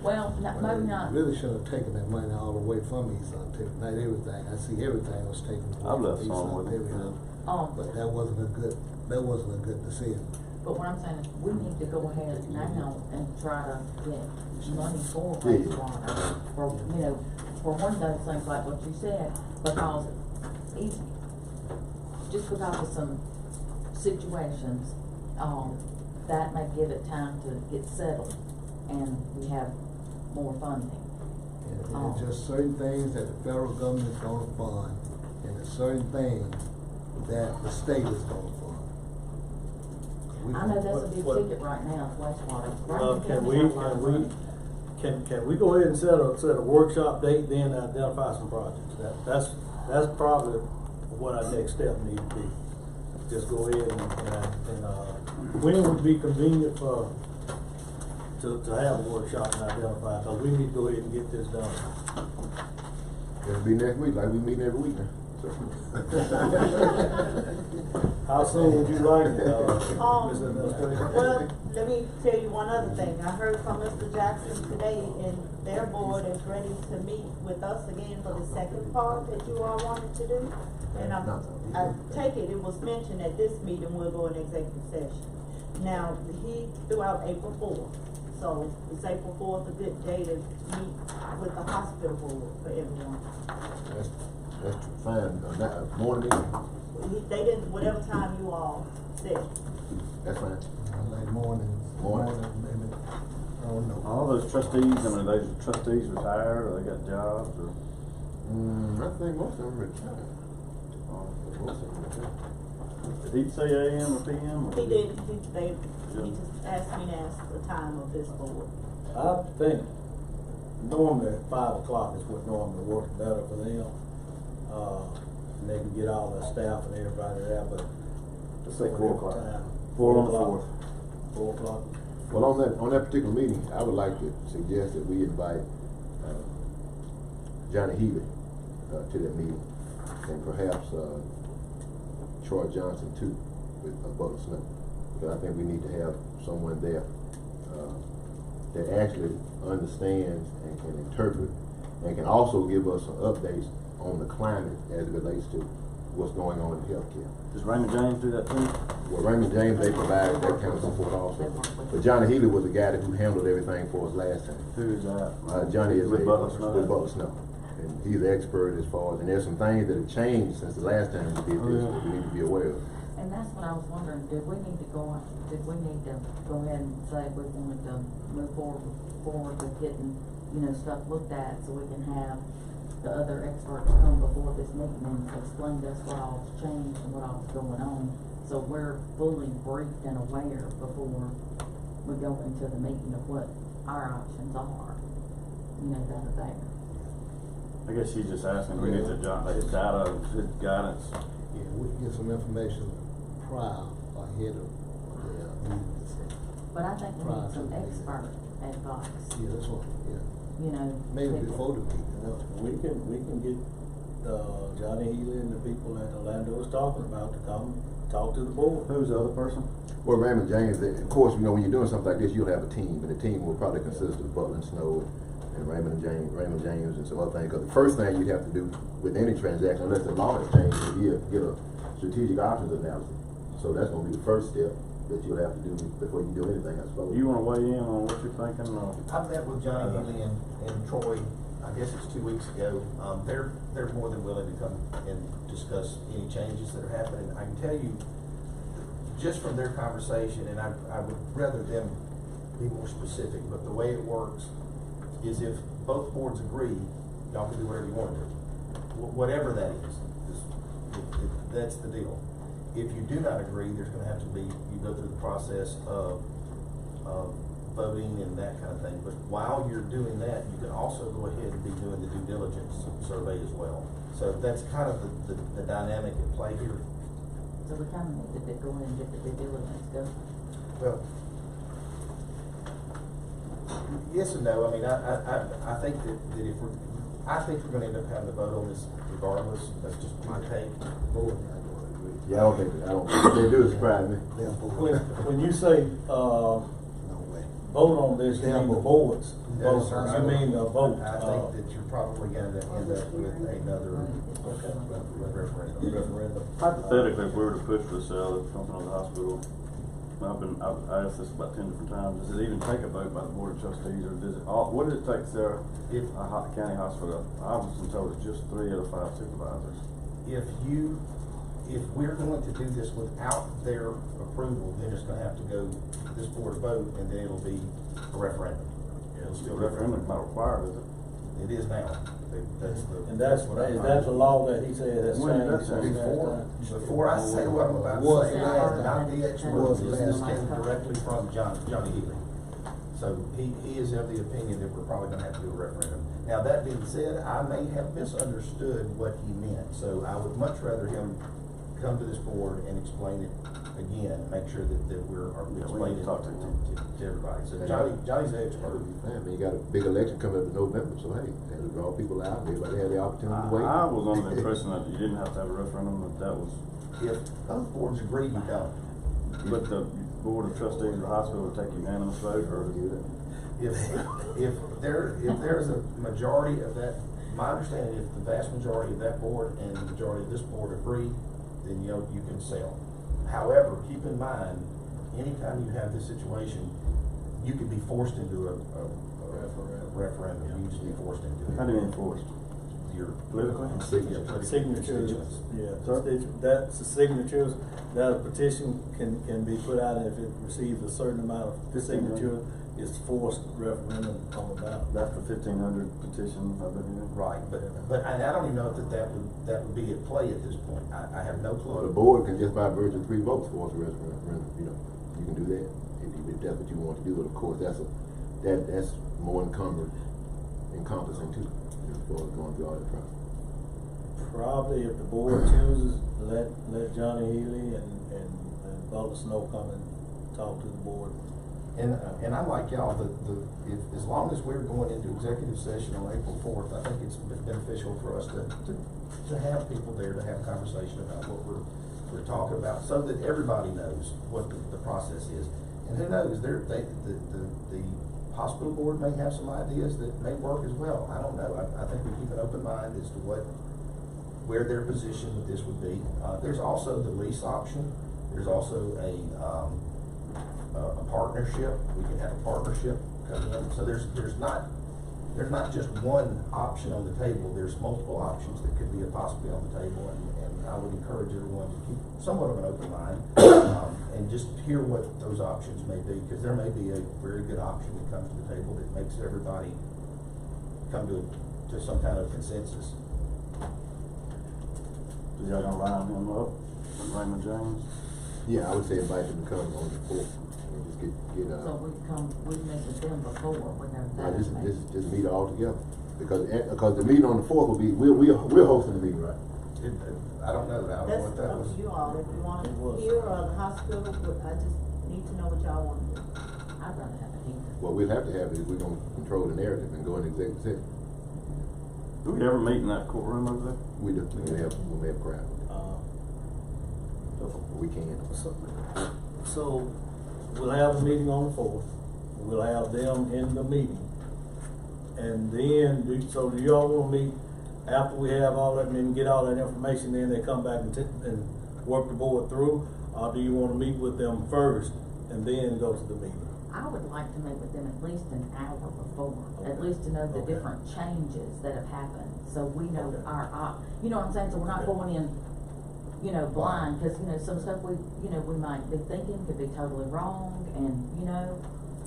Well, maybe not. Really should have taken that money all the way from East Ontario, not everything. I see everything was taken I've from left East some with it, Ontario. Oh, But that wasn't a good decision. but what I'm saying is, we need to go ahead now and try to get money for Yeah. wastewater. For, you know, for one of those things like what you said, because just because of some situations, that may give it time to get settled and we have more funding. And it's just certain things that the federal government is gonna fund, and there's certain things that the state is gonna fund. I know that's a big ticket right now, wastewater. Can we go ahead and set a workshop date, then identify some projects? That's probably what our next step need to be. Just go ahead and when would be convenient to have a workshop and identify, because we need to go ahead and get this done. It'll be next week, like we meet every week now. How soon would you like it, Mr. Administrator? Well, let me tell you one other thing. I heard from Mr. Jackson today, and their board is ready to meet with us again for the second part that you all wanted to do. And I take it was mentioned at this meeting, we'll go in executive session. Now, he threw out April 4th. So is April 4th a good day to meet with the hospital board for everyone? That's fine, morning meeting, They didn't, whatever time you all said. that's fine. Like morning, maybe, I don't know. All those trustees, I mean, those trustees retired, or they got jobs, or? I think most of them retired. Most of them retired. Did he say AM or PM? Or He did, he just asked me to ask the time of this board. I think normally 5 o'clock is what normally works better for them. And they can get all the staff and everybody there, but. Let's say 4 o'clock. 4 on the o'clock. 4th. 4 o'clock. Well, on that particular meeting, I would like to suggest that we invite Johnny Healy to that meeting, and perhaps Troy Johnson too, with Butler Snow. Because I think we need to have someone there that actually understands and can interpret, and can also give us some updates on the climate as it relates to what's going on in healthcare. Does Raymond James do that too? Well, Raymond James, they provide that kind of support also. But Johnny Healy was the guy who handled everything for us last time. Who is that? Johnny is with Butler Snow. With Butler Snow. And he's the expert as far as, and there's some things that have changed since the last time we did this, that we need to be aware of. And that's what I was wondering, did we need to go ahead and say we wanted to move forward with getting, stuff looked at, so we can have the other experts come before this meeting and explain to us what all's changed and what all's going on, so we're fully briefed and aware before we go into the meeting of what our options are, that are there. I guess she's just asking, we need to his data, his guidance. Yeah, we can get some information prior or ahead of the meeting. But I think we need some expert advice, Yeah, that's what, maybe people. before the meeting. We can get Johnny Healy and the people that Orlando was talking about to come talk to the board. Who's the other person? Well, Raymond James, of course, when you're doing something like this, you'll have a team, and the team will probably consist of Butler and Snow and Raymond James and some other things. Because the first thing you'd have to do with any transaction, unless the law has changed, is get a strategic options analysis. So that's going to be the first step that you'll have to do before you do anything, I suppose. You want to weigh in on what you're thinking? I met with Johnny Healy and Troy, I guess it's 2 weeks ago. They're more than willing to come and discuss any changes that are happening. I can tell you, just from their conversation, and I would rather them be more specific, but the way it works is if both boards agree y'all can do whatever you wanna do. Whatever that is, that's the deal. If you do not agree, there's gonna have to be, you go through the process of voting and that kind of thing. But while you're doing that, you can also go ahead and be doing the due diligence survey as well. So that's kind of the dynamic at play here. So we kind of need to go in and get the due diligence go. Well, yes and no. I mean, I think that if I think we're gonna end up having to vote on this regardless. That's just my take. Yeah, I don't think they do surprise me. When you say, vote on this, you mean the boards? Yes, sir. You mean a vote? I think that you're probably gonna end up with another referendum. Hypothetically, if we were to push for the sale of something on the hospital, I've asked this about 10 different times, does it even take a vote by the board of trustees, or does it what does it take, Sarah, if a county hospital? I was told it's just 3 out of 5 supervisors. If we're going to do this without their approval, then it's gonna have to go to this board vote, and then it'll be a referendum. It'll still The referendum's not required, is it? It is now. And that's the law that he said has When did that changed. change? Before I say what I'm about to say, not the experts, this came directly from Johnny Healy. So he is of the opinion that we're probably gonna have to do a referendum. Now, that being said, I may have misunderstood what he meant, so I would much rather him come to this board and explain it again, make sure that we're explaining it to everybody. So Johnny's the expert. I mean, you got a big election coming up in November, so hey, that'll draw people out, everybody have the opportunity to wait. I was under the impression that you didn't have to have a referendum, that was. If both boards agree, you don't. But the board of trustees of the hospital would take unanimous vote, or? If there's a majority of that, my understanding, if the vast majority of that board and the majority of this board agree, then you can sell. However, keep in mind, anytime you have this situation, you could be forced into a referendum. You can just be forced into it. How do you mean forced? Your politically? Signatures, that's the signatures, that a petition can be put out, and if it receives a certain amount of signature, it's forced referendum on the ballot. That's the 1,500 petition, I believe. Right, but I don't even know that would be at play at this point. I have no clue. Well, the board can just by virtue of 3 votes force a referendum, you can do that, if that's what you want to do, but of course, that's more encompassing too, as far as going through all that process. Probably if the board chooses, let Johnny Healy and Bubba Snow come and talk to the board. And I'm like y'all, as long as we're going into executive session on April 4th, I think it's beneficial for us to have people there to have a conversation about what we're talking about, so that everybody knows what the process is. And who knows, the hospital board may have some ideas that may work as well. I don't know. I think we keep an open mind as to where their position with this would be. There's also the lease option. There's also a partnership. We can have a partnership come in. So there's not just one option on the table. There's multiple options that could be possibly on the table, and I would encourage everyone to keep somewhat of an open mind and just hear what those options may be, because there may be a very good option that comes to the table that makes everybody come to some kind of consensus. Is y'all gonna line him up, Raymond James? Yeah, I would say invite them to come on the 4th. Just get So we met with them before, we know that. just meet all together, because the meeting on the 4th will be, we're hosting the meeting, right? I don't know. I don't know what that was. That's up to you all, if you want it here or the hospital, I just need to know what y'all want to do. I'd rather have it here. What we'll have to have is we're gonna control the narrative and go into executive session. Do we ever meet in that courtroom over there? We do, we may have crowd. We can. So we'll have a meeting on the 4th. We'll have them in the meeting. And then, do y'all want to meet after we have all that, and then get all that information, then they come back and work the board through? Or do you want to meet with them first and then go to the meeting? I would like to meet with them at least an hour before, at least to know the different changes that have happened, so we know you know what I'm saying, so we're not going in, blind, because, some stuff we might be thinking could be totally wrong, and,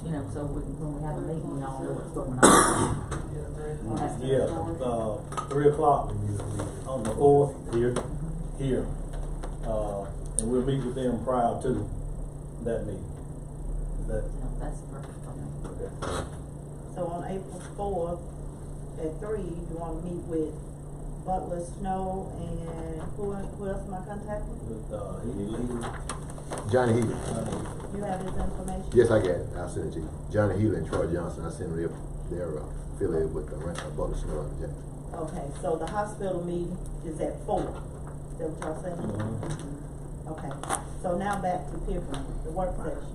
you know, so when we have a meeting, y'all know what's going on. Yeah, 3 o'clock on the 4th, here. And we'll meet with them prior to that meeting. Is that, That's perfect for me. okay? So on April 4th at 3, you want to meet with Butler, Snow, and who else am I contacting? With, Johnny Healy. You have his information? Yes, I got it. I'll send it to you. Johnny Healy and Troy Johnson. I sent them their affiliated with the Butler Snow and Jackson. Okay, so the hospital meeting is at 4. Is that what y'all saying? Mm-hmm. Okay, so now back to Pickering, the work session.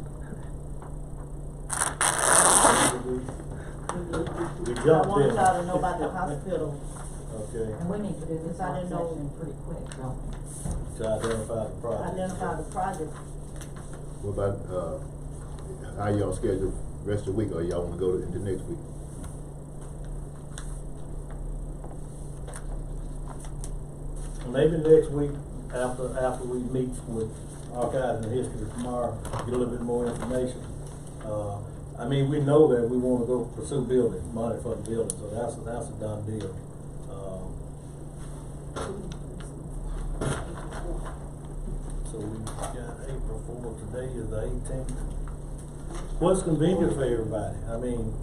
We I jumped want in. y'all to know about the hospital. Okay, And we need to do this I didn't know- session pretty quick, don't we? to identify the project. Identify the project. What about, how y'all schedule rest of the week, or y'all wanna go into next week? Maybe next week, after we meet with Archives and History tomorrow, get a little bit more information. I mean, we know that we wanna go pursue building, money for the building, so that's a done deal. So we got April 4th, today is the 18th. What's convenient for everybody? I mean,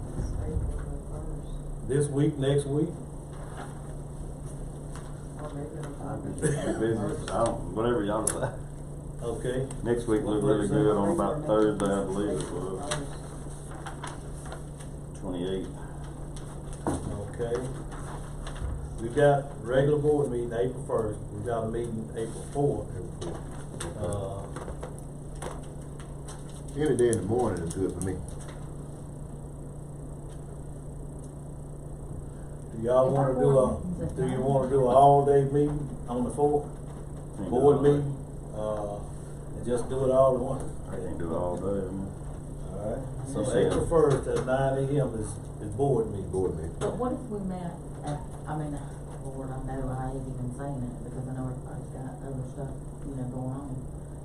this week, next week? Whatever y'all decide. Okay. Next week looked really good on about Thursday, I believe it was. 28th. Okay. We got regular board meeting April 1st. We got a meeting April 4th. Any day in the morning is good for me. Do y'all wanna do you wanna do an all-day meeting on the 4th? Board meeting? And just do it all at once? I can't do it all day. Alright, so You said- April 1st at 9 a.m. is board meeting. Board meeting. But what if we met at, Lord, I know I ain't even saying it because I know everybody's got other stuff, going on.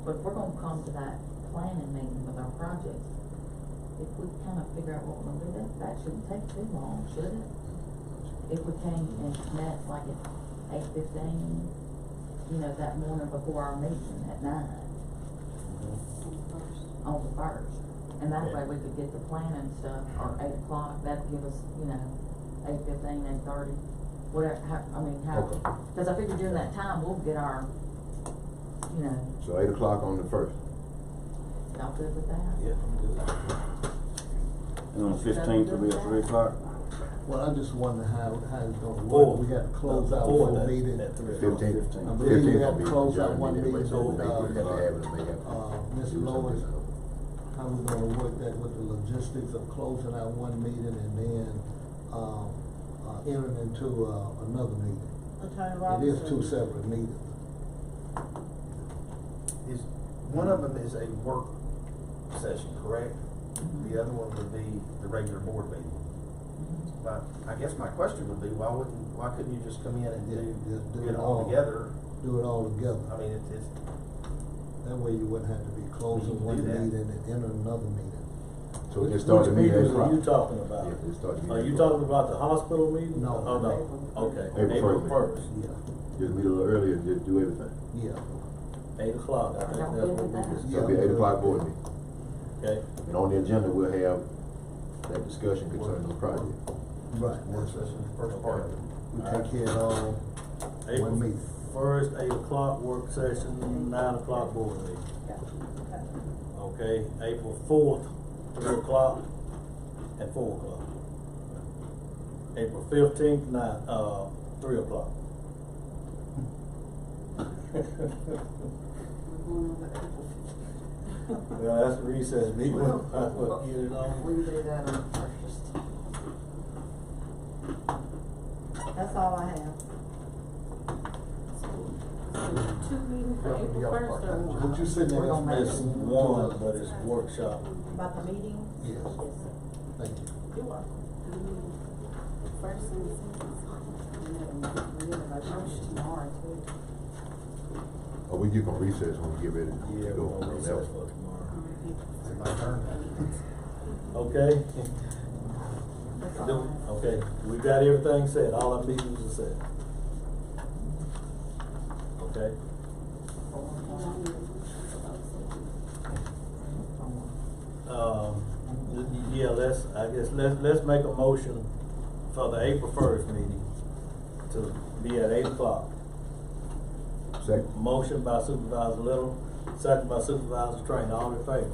But if we're gonna come to that planning meeting with our projects, if we kind of figure out what we're gonna do, that shouldn't take too long, should it? If we came and met like at 8:15, that morning before our meeting at 9 on the 1st. And that way we could get the planning stuff, or 8 o'clock, that'd give us, 8:15, 8:30, whatever, Okay. cause I figure during that time, we'll get our, So 8 o'clock on the 1st. y'all good with that? Yeah, I'm good. And on the 15th will be at 3 o'clock. Well, I just wonder how it's gonna Four. work. We got to close out Four one at- meeting. at 3 o'clock. 15th. I believe we got to 15th close will out be one Johnny meeting, so so, we have to have it, and they have Ms. do Lois, something. how we gonna work that with the logistics of closing out one meeting and then, entering into, another meeting? Attorney It is Robinson. two separate meetings. One of them is a work session, correct? The other one would be the regular board meeting. But I guess my question would be, why couldn't you just come in and Just do do it it all all. together? Do it all together. I mean, it's, That way you wouldn't have to be closing We one can do that. meeting and enter another meeting. So Which just start the meeting at meetings are 8 you o'clock. talking about? Yeah, just start the meeting Are at you 8 o'clock. talking about the hospital meeting? No. Oh, no, okay, April April 1st. 1st, Yeah, Just meet a little earlier and just do everything. yeah. 8 o'clock, I think Y'all that's good what with we that? just. So it'll be 8 o'clock board meeting. Okay, And on the agenda, we'll have that discussion concerning the project. Right, work that's session, right. first part of it. We take care of all April one meeting. 1st, 8 o'clock work session, 9 o'clock board meeting. Okay, April 4th, 3 o'clock and 4 o'clock. April 15th, 3 o'clock. Well, that's the recess meeting. Get it on. We do that on the 1st. That's all I have. Two meetings for April 1st or one? Would you send that We're gonna make It's information? one, but it's workshop. About the meeting? Yes, thank you. You're welcome. First and second. We have a motion tomorrow too. Or we get on recess when we get ready Yeah, to go. we're gonna recess for tomorrow. Is it my turn? Okay? That's all I have. Okay, we got everything set, all our meetings are set. Okay? Yeah, let's make a motion for the April 1st meeting to be at 8 o'clock. Second. Motion by Supervisor Little, second by Supervisor Train, all in favor?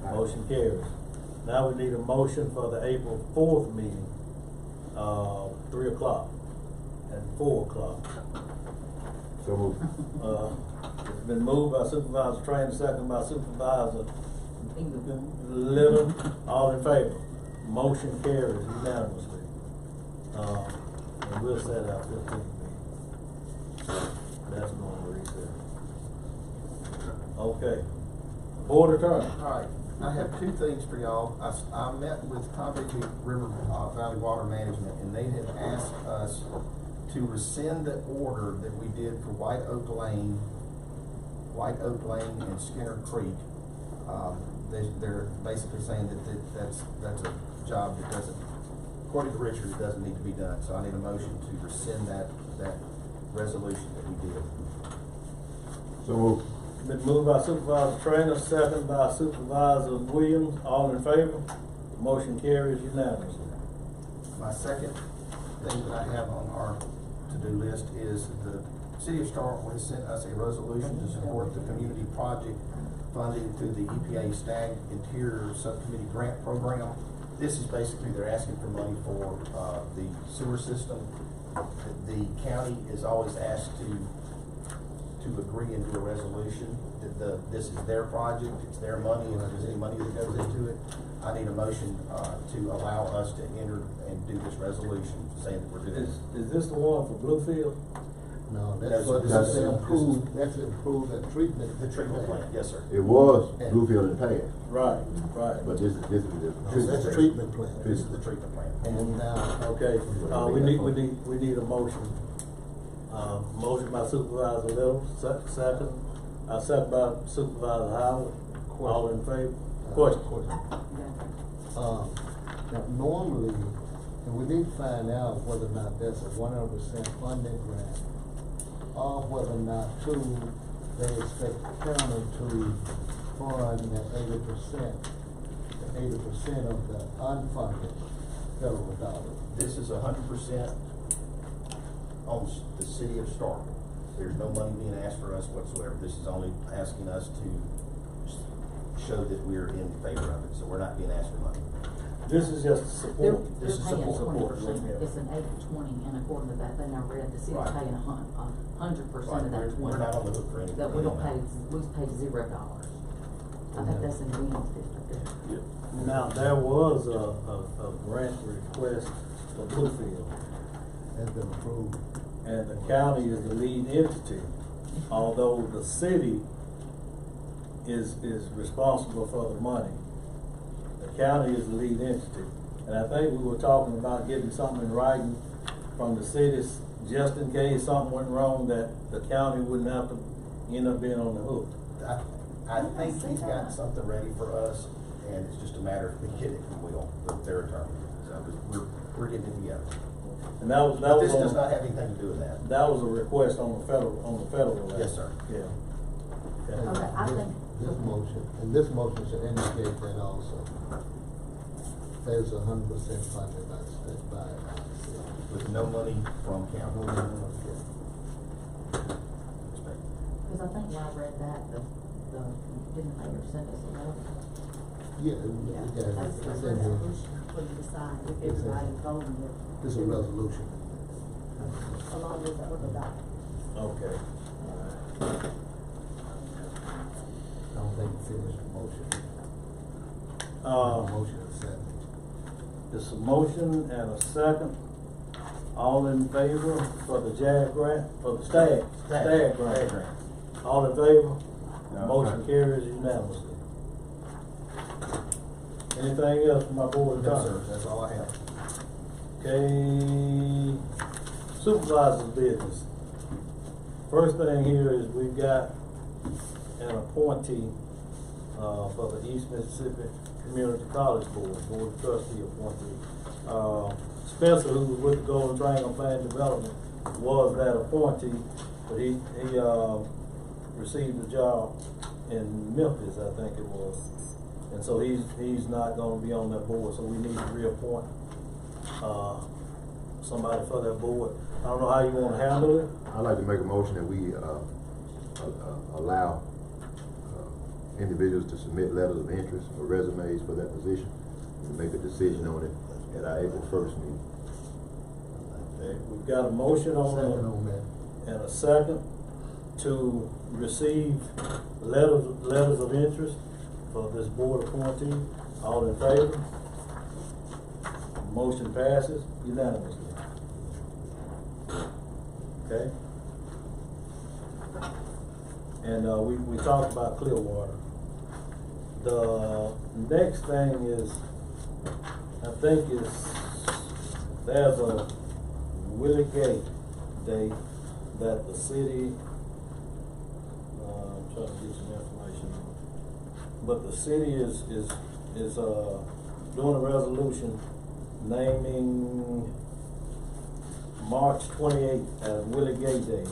Motion carries. Now we need a motion for the April 4th meeting, 3 o'clock and 4 o'clock. So moved. It's been moved by Supervisor Train, second by Supervisor Little, all in favor? Motion carries unanimously. And we'll set our 15th meeting. That's going to reset. Okay. Board Attorney. All right, I have two things for y'all. I met with Columbia River Valley Water Management, and they had asked us to rescind the order that we did for White Oak Lane and Skinner Creek. They're basically saying that's a job that doesn't, according to Richard, it doesn't need to be done. So I need a motion to rescind that resolution that we did. So moved. Been moved by Supervisor Trainer, second by Supervisor Williams, all in favor? Motion carries unanimously. My second thing that I have on our to-do list is the City of Starkville has sent us a resolution to support the community project funding through the EPA Stag Interior Subcommittee Grant Program. This is basically, they're asking for money for the sewer system. The county is always asked to agree and do a resolution that this is their project, it's their money, and if there's any money that goes into it, I need a motion to allow us to enter and do this resolution saying that we're doing this. Is this the one for Bluefield? No, That's that's improved that treatment. The treatment plant, yes, sir. It was Bluefield in the past, Right. but this is the That's the treatment plant. This is the treatment plant. And now, Okay, we need a motion. Motion by Supervisor Little, second by Supervisor Howard, all in favor? Question. now normally, and we need to find out whether or not that's a 100% funding grant, or whether or not they expect the county to fund that 80% of the unfunded federal dollars. This is 100% on the City of Starkville. There's no money being asked for us whatsoever. This is only asking us to show that we're in favor of it, so we're not being asked for money. This is just support. They're This is paying support. 20%, it's an 80-20, and according to that thing I read, the city's Right. paying 100% of that Right, 20. we're not on the hook for anything. That we don't pay, we pay $0. I think that's in Ben's district. Now, there was a grant request for Bluefield, Has been approved. and the county is the lead entity, although the city is responsible for the money. The county is the lead entity, and I think we were talking about getting something in writing from the cities, just in case something went wrong, that the county wouldn't have to end up being on the hook. I think he's got something ready for us, and it's just a matter of getting it, if you will, with their attorney. So we're getting it together. And that was This does on- not have anything to do with that. That was a request on the federal level. Yes, sir. Yeah. And Okay, I think- this motion should indicate that also. There's 100% funded by the state, by the city. With no money from county. Because I think when I read that, didn't the mayor send us a letter? Yeah, That's the it's in here. resolution for you to sign, if everybody voted it. It's a resolution. Along with the other document. Okay. I don't think we finished the motion. Motion is second. It's a motion and a second. All in favor for the JAG grant, for the stag grant? All in favor? No. Motion carries unanimously. Anything else from my board? No, sir, that's all I have. Okay, supervisor's business. First thing here is we've got an appointee, for the East Mississippi Community College Board of Trustee appointee. Spencer, who was with the Golden Triangle Plan Development, was that appointee, but he received a job in Memphis, I think it was. And so he's not gonna be on that board, so we need to reappoint, somebody for that board. I don't know how you wanna handle it. I'd like to make a motion that we, allow, individuals to submit letters of interest or resumes for that position, and make a decision on it at our April 1st meeting. Okay, we've got a motion on and a second to receive letters of interest for this board appointee. All in favor? Motion passes unanimously. Okay? And we talked about Clearwater. The next thing is, I think there's a Willie Gate Day that the city, I'm trying to get some information on it. But the city is doing a resolution naming March 28th as Willie Gate Day.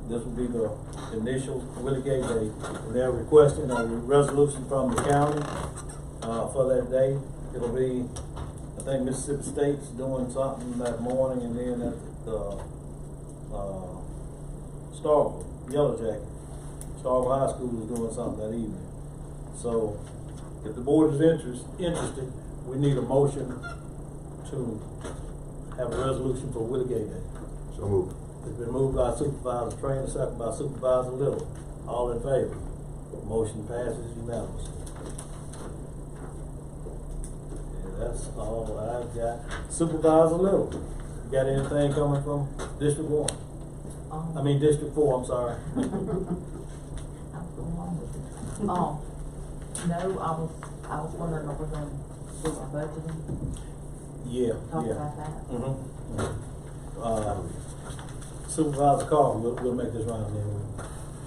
This will be the initial Willie Gate Day. They're requesting a resolution from the county for that day. It'll be, I think Mississippi State's doing something that morning, and then at the Starkville, Yellow Jacket, Starkville High School is doing something that evening. So if the board is interested, we need a motion to have a resolution for Willie Gate Day. So moved. It's been moved by Supervisor Trainer, second by Supervisor Little. All in favor? Motion passes unanimously. And that's all I've got. Supervisor Little, you got anything coming from District 1? I mean District 4, I'm sorry. I'm going along with it. No, I was wondering if we're going to do our budgeting. Yeah, Talk yeah. about that. Supervisor Carter, we'll make this round then.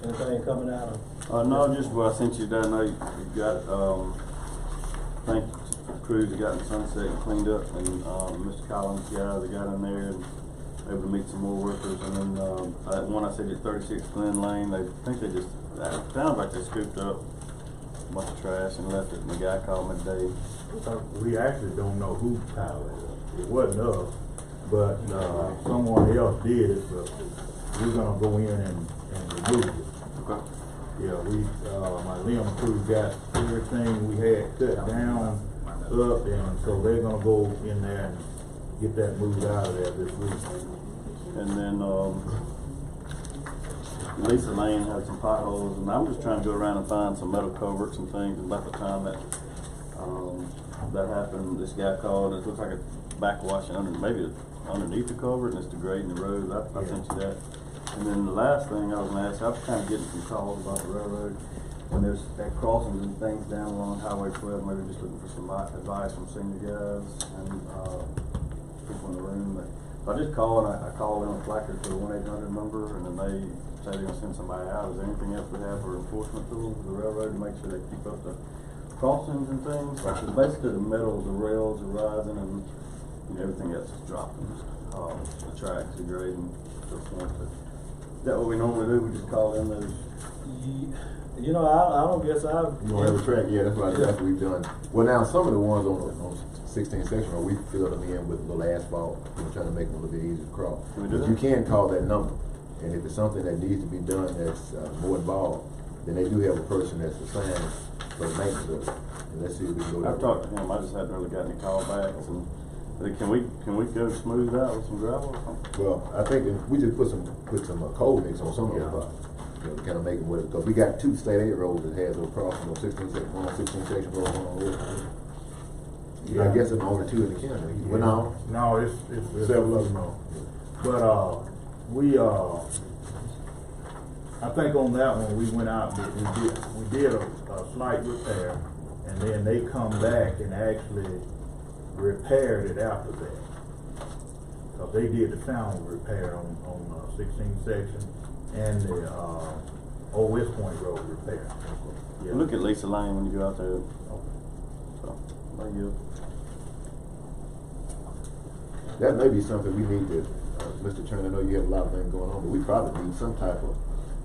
Anything coming out of? No, just what I sent you down there, you got, I think crews that got in Sunset and cleaned up, and, Mr. Collins' guys that got in there and able to meet some more workers, and then, one I said at 36 Glen Lane, it sounds like they scooped up a bunch of trash and left it, and the guy called me today. We actually don't know who piled it up. It wasn't us, but someone else did it, but we're gonna go in and remove it. Okay. Yeah, my limb crew got everything we had cut down, up, and so they're gonna go in there and get that moved out of there this week. And then, Lisa Lane had some potholes, and I'm just trying to go around and find some metal culverts and things. And about the time that happened, this guy called, and it looks like it's backwashing underneath the culvert, and it's degrading the road. I sent you that. And then the last thing I was gonna ask, I was kind of getting some calls about the railroad, when there's that crossings and things down along Highway 12, maybe just looking for some advice from senior guys and people in the room. But I just call, and I call them a placard to the 1-800 number, and then they say they're gonna send somebody out. Is there anything else we have for enforcement tools for the railroad to make sure they keep up the crossings and things? Because basically the metals, the rails are rising, and everything else is dropping. The tracks are grading to the point that. Is that what we normally do? We just call in those. You know, I don't guess I've. You don't have a track? Yeah, that's what we've done. Well, now some of the ones on 16 section, we filled them in with a little asphalt, trying to make them a little bit easier to cross. But you can call that number, and if it's something that needs to be done that's more involved, then they do have a person that's assigned for the maintenance of it. And let's see if we can go. I've talked to him. I just haven't really got any callbacks. And can we go smooth out with some gravel or something? Well, I think if we just put some cold mix on some of the spots. To kind of make them with it, because we got 2 state aid roads that has no crossing, 16 section road, I guess it's only 2 in the county. Yeah. Well, no, it's several of them. But we I think on that one we went out and we did a slight repair, and then they come back and actually repaired it after that. Because they did the sound repair on 16 section and the Old West Point Road repair. Yeah. Look at Lisa Lane when you go out there. So, there you go. That may be something we need to, Mr. Turner, I know you have a lot of things going on, but we probably need some type of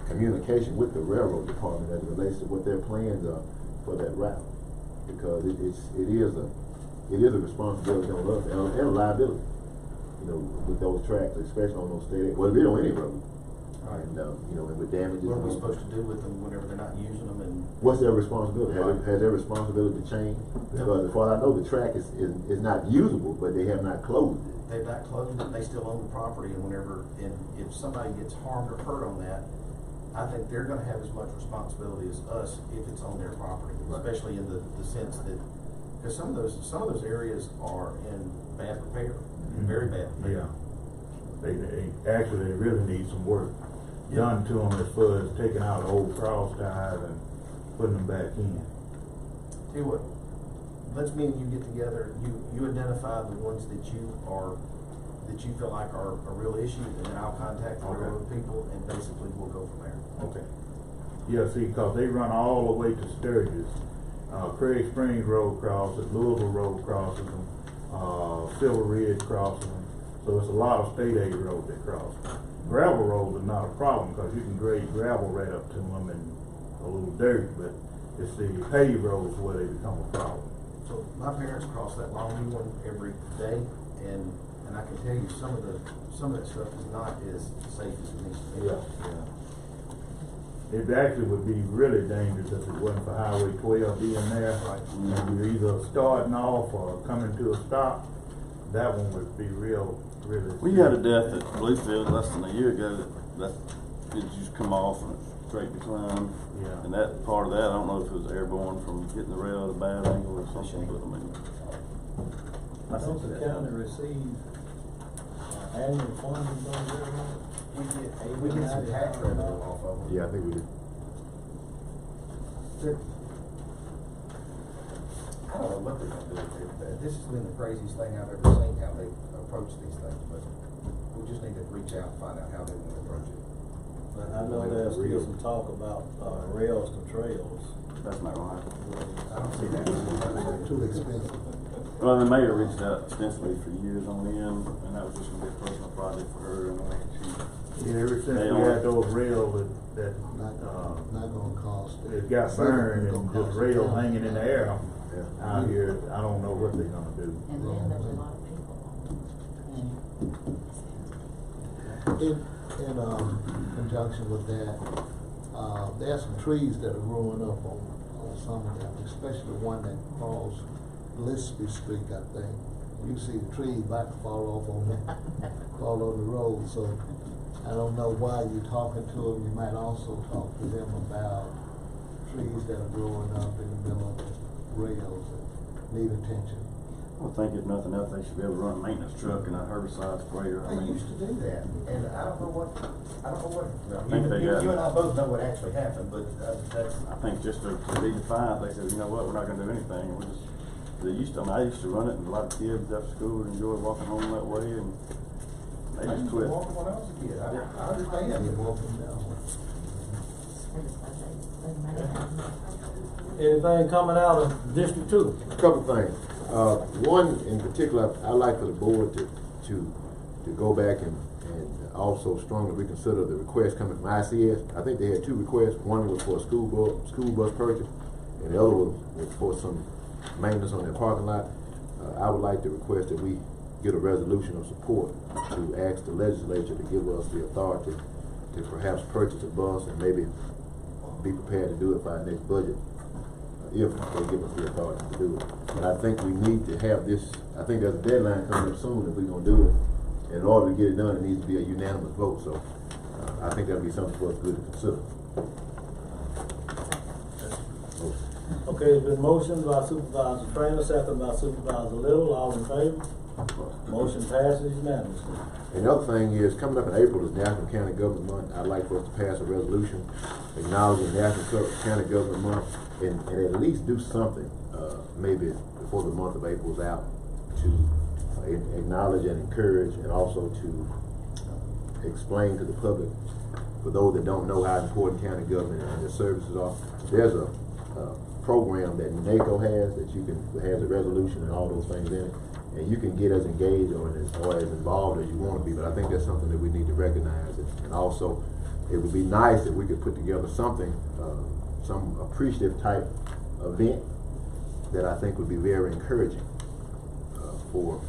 communication with the railroad department as it relates to what their plans are for that route. Because it is a responsibility on us and a liability, you know, with those tracks, especially on those state, well, we on any road. And, you know, and with damages. What are we supposed to do with them whenever they're not using them and? What's their responsibility? Has their responsibility changed? Because as far as I know, the track is not usable, but they have not closed it. They've not closed it, they still own the property, and if somebody gets harmed or hurt on that, I think they're gonna have as much responsibility as us if it's on their property, especially in the sense that, because some of those areas are in bad repair, very bad repair. Yeah. They actually really need some work done to them as far as taking out old cross ties and putting them back in. Tell you what, let's me and you get together, you identify the ones that you feel like are a real issue, and then I'll contact the railroad people, and basically we'll go from there. Okay. Yeah, see, cause they run all the way to Sturgis, Craig Springs Road crosses, Louisville Road crosses them, Silver Ridge crosses them, so it's a lot of state aid roads that cross. Gravel roads are not a problem, cause you can grade gravel right up to them and a little dirt, but it's the paved roads where they become a problem. So my parents cross that Longview one every day, and I can tell you some of that stuff is not as safe as it needs to be. Yeah. It actually would be really dangerous if it wasn't for Highway 12 being there. Right. And you're either starting off or coming to a stop. That one would be really. We had a death at Bluefield less than a year ago that it just come off and straight decline. Yeah. And that part of that, I don't know if it was airborne from hitting the rail at a bad angle or something, but I mean. I think the county received annual funding from the railroad. We get some tax revenue off of them. Yeah, I think we do. I don't know what they're gonna do with it. This has been the craziest thing I've ever seen, how they approach these things, but we just need to reach out and find out how they want to approach it. But I know there's still some talk about, rails to trails. That's not gonna happen. I don't see that. Too expensive. Well, the mayor reached out extensively for years on end, and that was just gonna be a personal project for her, and Yeah, ever since They we are. had those rails that Not gonna cost. it got burned and just rails hanging in the air Yeah. out here, I don't know what they're gonna do. And then there's a lot of people on it. In conjunction with that, there are some trees that are growing up on some of them, especially the one that crosses Gillespie Street, I think. You see the trees about to fall on the road, so I don't know why you're talking to them. You might also talk to them about trees that are growing up in the middle of the rails and need attention. I think if nothing else, they should be able to run a maintenance truck and a herbicide sprayer. I They mean, used to do that, and I don't know what, think they got- you and I both know what actually happened, but that's. I think just to be defiant, they said, you know what, we're not gonna do anything, and we just, they used to, I used to run it, and a lot of kids after school would enjoy walking home that way, and they I just used to quit. walk when I was a kid, I You understand. walk them down. Anything coming out of District 2? A couple things. One in particular, I'd like for the board to go back and also strongly reconsider the request coming from ICS. I think they had two requests. One was for a school bus purchase, and the other was for some maintenance on their parking lot. I would like to request that we get a resolution of support to ask the legislature to give us the authority to perhaps purchase a bus and maybe be prepared to do it by our next budget, if they give us the authority to do it. But I think we need to have this, I think there's a deadline coming up soon if we're gonna do it. In order to get it done, it needs to be a unanimous vote, so I think that'd be something for us good to consider. Okay, it's been motioned by Supervisor Trainer, second by Supervisor Little, all in favor? Motion passes unanimously. And the other thing is, coming up in April is National County Government Month. I'd like for us to pass a resolution acknowledging National County Government Month and at least do something, maybe before the month of April's out, to acknowledge and encourage and also to explain to the public for those that don't know how important county government and their services are, there's a program that NACO has that has a resolution and all those things in it, and you can get as engaged or as involved as you want to be. But I think that's something that we need to recognize, and also it would be nice if we could put together something, some appreciative type event that I think would be very encouraging for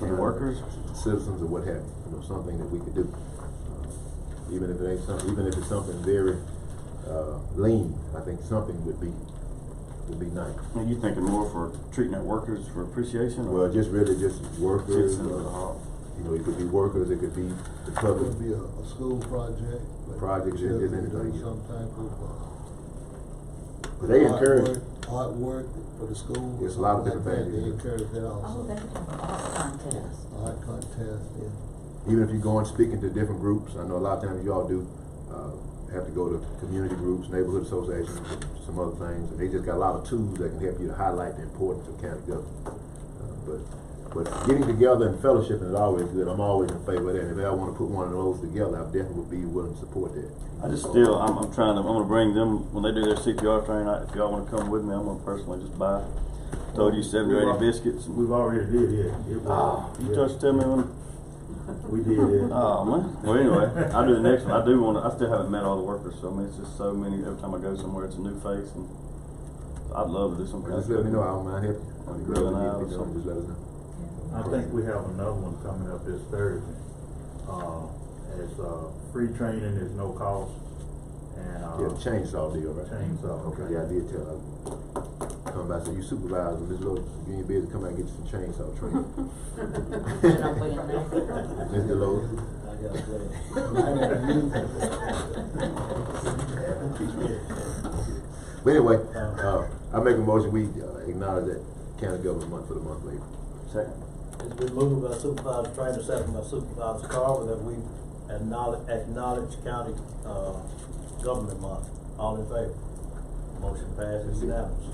the workers, citizens, or what have you. You know, something that we could do, even if it ain't something, even if it's something very lean. I think something would be nice. Are you thinking more for treating our workers for appreciation? Or Well, just really just workers. citizens of the hall? You know, it could be workers, it could be the It public. could be a school project. like Project is children anything, doing yeah. Some type of, But they encourage. artwork for the school. Yes, a lot of something different like that. things, They yeah. encourage that Oh, also. they could have an art contest. Art contest, yeah. Even if you go and speaking to different groups, I know a lot of times you all do have to go to community groups, neighborhood associations, and some other things, and they just got a lot of tools that can help you to highlight the importance of county government. But getting together and fellowshipping is always good. I'm always in favor of that. If I want to put one of those together, I definitely would be willing to support that. I just still, I'm gonna bring them, when they do their CPR training, if y'all wanna come with me, I'm gonna personally just buy, told you 70 or 80 biscuits. We've already did it. You just tell me when. We did it. Oh, man. Well, anyway, I'll do the next one. I still haven't met all the workers, so I mean, it's just so many, every time I go somewhere, it's a new face, and I'd love to do some kind of. Just let me know. I don't mind helping. Like If you grilling really out need or to know, something. just let us know. I think we have another one coming up this Thursday. It's free training, there's no cost, and Yeah, the chainsaw deal, right? chainsaw. Okay, yeah, I did tell her. Come by, so you supervise them, Ms. Lowe, you ain't busy, come out and get you some chainsaw training. Should I put in there? Mr. Lowe. I got plenty. But anyway, I make a motion, we acknowledge that county government month for the month later. Second. It's been moved by Supervisor Trainer, second by Supervisor Carver, that we acknowledge county, government month. All in favor? Motion passes unanimous.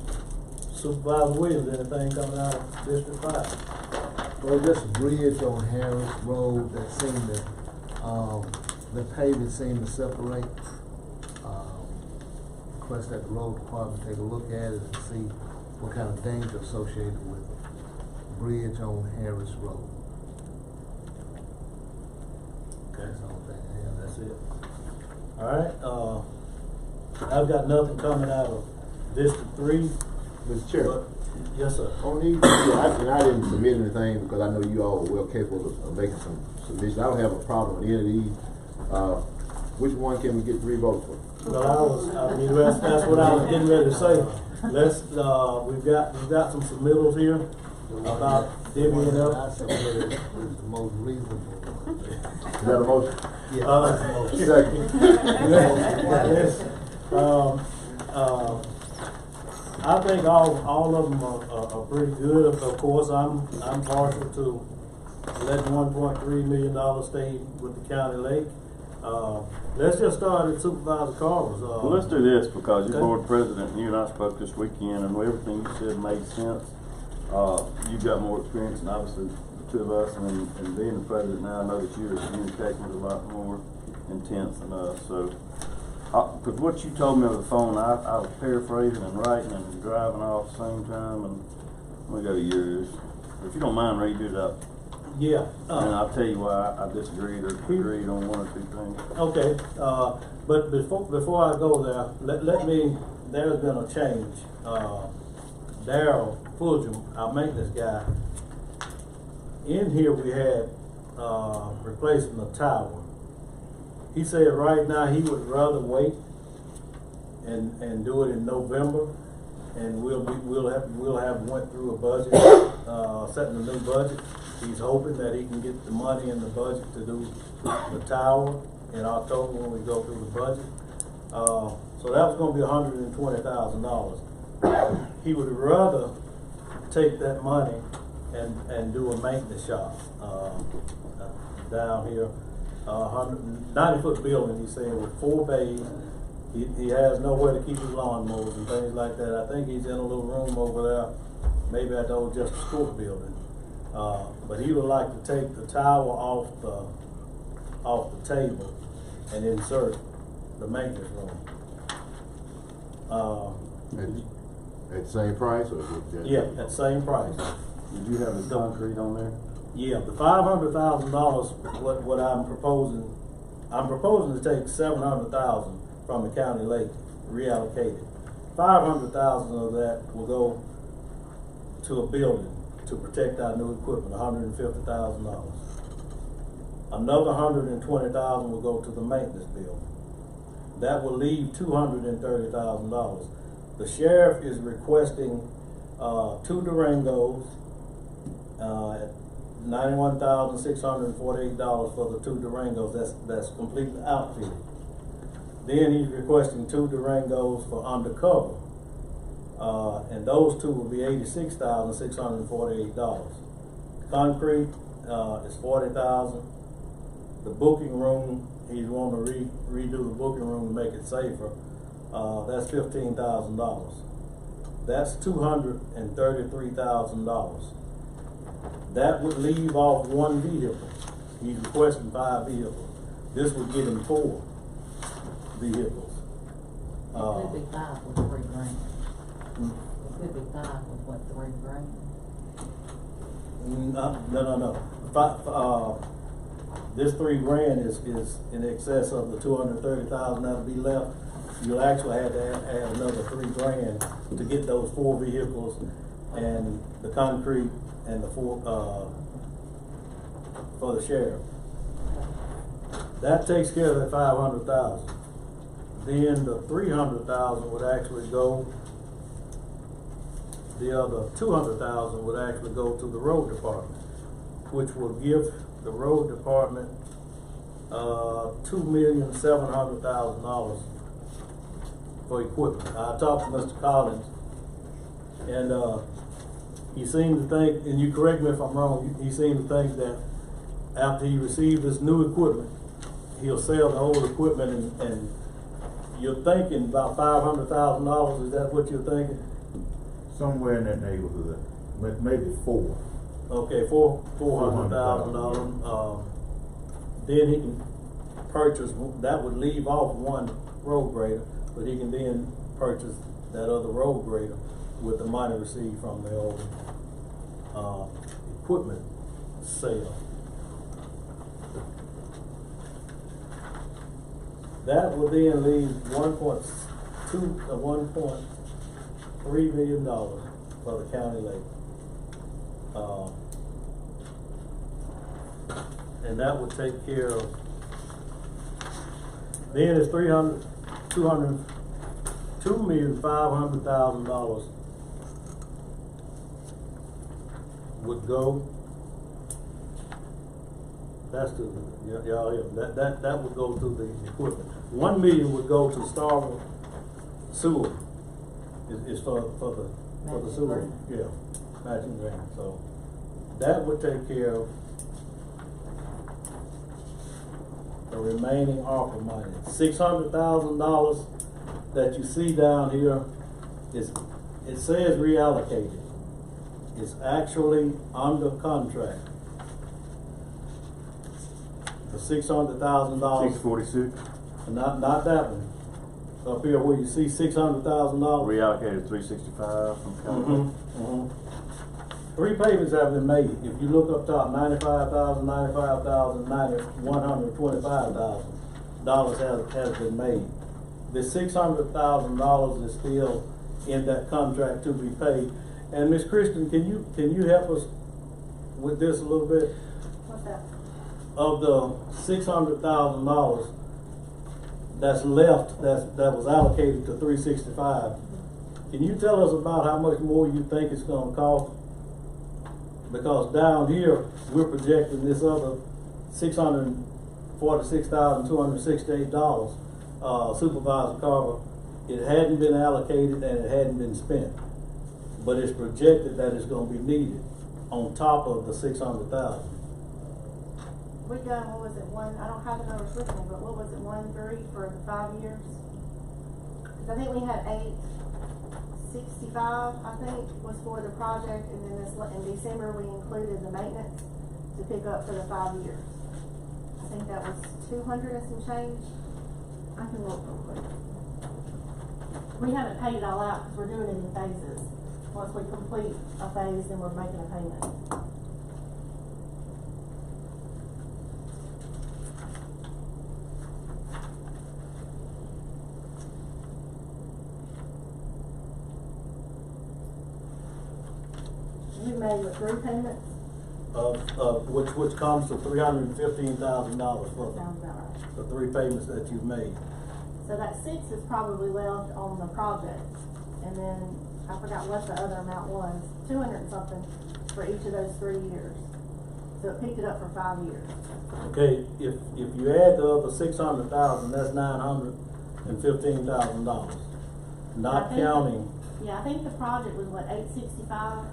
Supervisor Williams, anything coming out of District 5? Well, just a bridge on Harris Road that seemed to, the pavement seemed to separate. Request that the road department take a look at it and see what kind of danger associated with bridge on Harris Road. Okay. That's the only thing I have. That's it. All right, I've got nothing coming out of District 3. Mr. Chair. but- Yes, sir. On these, and I didn't submit anything because I know you all are well capable of making some submissions. I don't have a problem with any of these. Which one can we get 3 votes for? Well, that's what I was getting ready to say. Let's, we've got some submittals here about divvying I up. submitted is the most reasonable. Is that a motion? Yeah. Second. I think all of them are pretty good. Of course, I'm partial to letting $1.3 million stay with the county lake. Let's just start at Supervisor Carver's. Well, let's do this, because you're Okay. board president, and you and I spoke this weekend, and everything you said made sense. You've got more experience than obviously the two of us, and being the president now, I know that you're communicating with a lot more intense than us, so. Because what you told me over the phone, I was paraphrasing and writing and driving off at the same time, and I'm gonna go to yours. If you don't mind, read it up. Yeah. And I'll tell you why I disagreed or agreed on one or two things. Okay, but before I go there, let me, there's been a change. Darryl Fulgham, our maintenance guy, in here we had, replacing the tower. He said right now he would rather wait and do it in November, and we'll have went through a budget, setting a new budget. He's hoping that he can get the money in the budget to do the tower in October when we go through the budget. So that was gonna be $120,000. He would rather take that money and do a maintenance shop, down here. 90-foot building, he's saying, with 4 bays. He has nowhere to keep his lawnmowers and things like that. I think he's in a little room over there, maybe at the old Justice Court building. But he would like to take the tower off the table and insert the maintenance room. At the same price, or? Is it Yeah, at the same price. Did you have the concrete on there? Yeah, the $500,000, what I'm proposing to take $700,000 from the county lake, reallocate it. $500,000 of that will go to a building to protect our new equipment, $150,000. Another $120,000 will go to the maintenance building. That will leave $230,000. The sheriff is requesting 2 Durangos at $91,648 for the 2 Durangos. That's completely outfitted. Then he's requesting 2 Durangos for undercover, and those 2 will be $86,648. Concrete is $40,000. The booking room, he's wanting to redo the booking room to make it safer. That's $15,000. That's $233,000. That would leave off 1 vehicle. He's requesting 5 vehicles. This would get him 4 vehicles. It could be 5 with $3 grand. It could be 5 with what, $3 grand? No. This $3 grand is in excess of the $230,000 that'll be left. You'll actually have to add another $3 grand to get those 4 vehicles and the concrete and the 4 for the sheriff. That takes care of that $500,000. Then the $300,000 would actually go. The other $200,000 would actually go to the road department, which will give the road department $2,700,000 for equipment. I talked to Mr. Collins, and he seemed to think, and you correct me if I'm wrong, he seemed to think that after he received this new equipment, he'll sell the old equipment, and you're thinking about $500,000. Is that what you're thinking? Somewhere in that neighborhood, maybe 4. Okay, $400,000. Then he can purchase, that would leave off 1 road grader, but he can then purchase that other road grader with the money received from the old equipment sale. That will then leave $1.3 million for the county lake. And that would take care of, then it's $2,500,000 would go. That's to that would go to the equipment. $1 million would go to Starville sewer. Is for the sewer. Yeah, matching grant. So that would take care of the remaining ARPA money. $600,000 that you see down here it says reallocated. It's actually under contract. The $600,000. 646. Not that one. Up here where you see $600,000. Reallocated 365 from county. 3 payments have been made. If you look up top, $95,000, $95,000, $125,000 has been made. The $600,000 is still in that contract to be paid. And Ms. Christian, can you help us with this a little bit? What's that? Of the $600,000 that's left, that was allocated to 365, can you tell us about how much more you think it's going to cost? Because down here, we're projecting this other $646,268, Supervisor Carver. It hadn't been allocated and it hadn't been spent, but it's projected that it's going to be needed on top of the $600,000. We done, what was it, I don't have the numbers with me, but what was it, 1.3 for the 5 years? Cause I think we had 865, I think, was for the project, and then in December, we included the maintenance to pick up for the 5 years. I think that was 200 and some change. I I can look real quick. We haven't paid it all out because we're doing it in phases. Once we complete a phase, then we're making a payment. We made with 3 payments. Which comes to $315,000 for Sounds about right. the 3 payments that you've made. So that 6 is probably left on the project. And then I forgot what the other amount was, 200 and something for each of those 3 years. So it picked it up for 5 years. Okay, if you add the other $600,000, that's $915,000. Not counting. Yeah, I think the project was what, 865?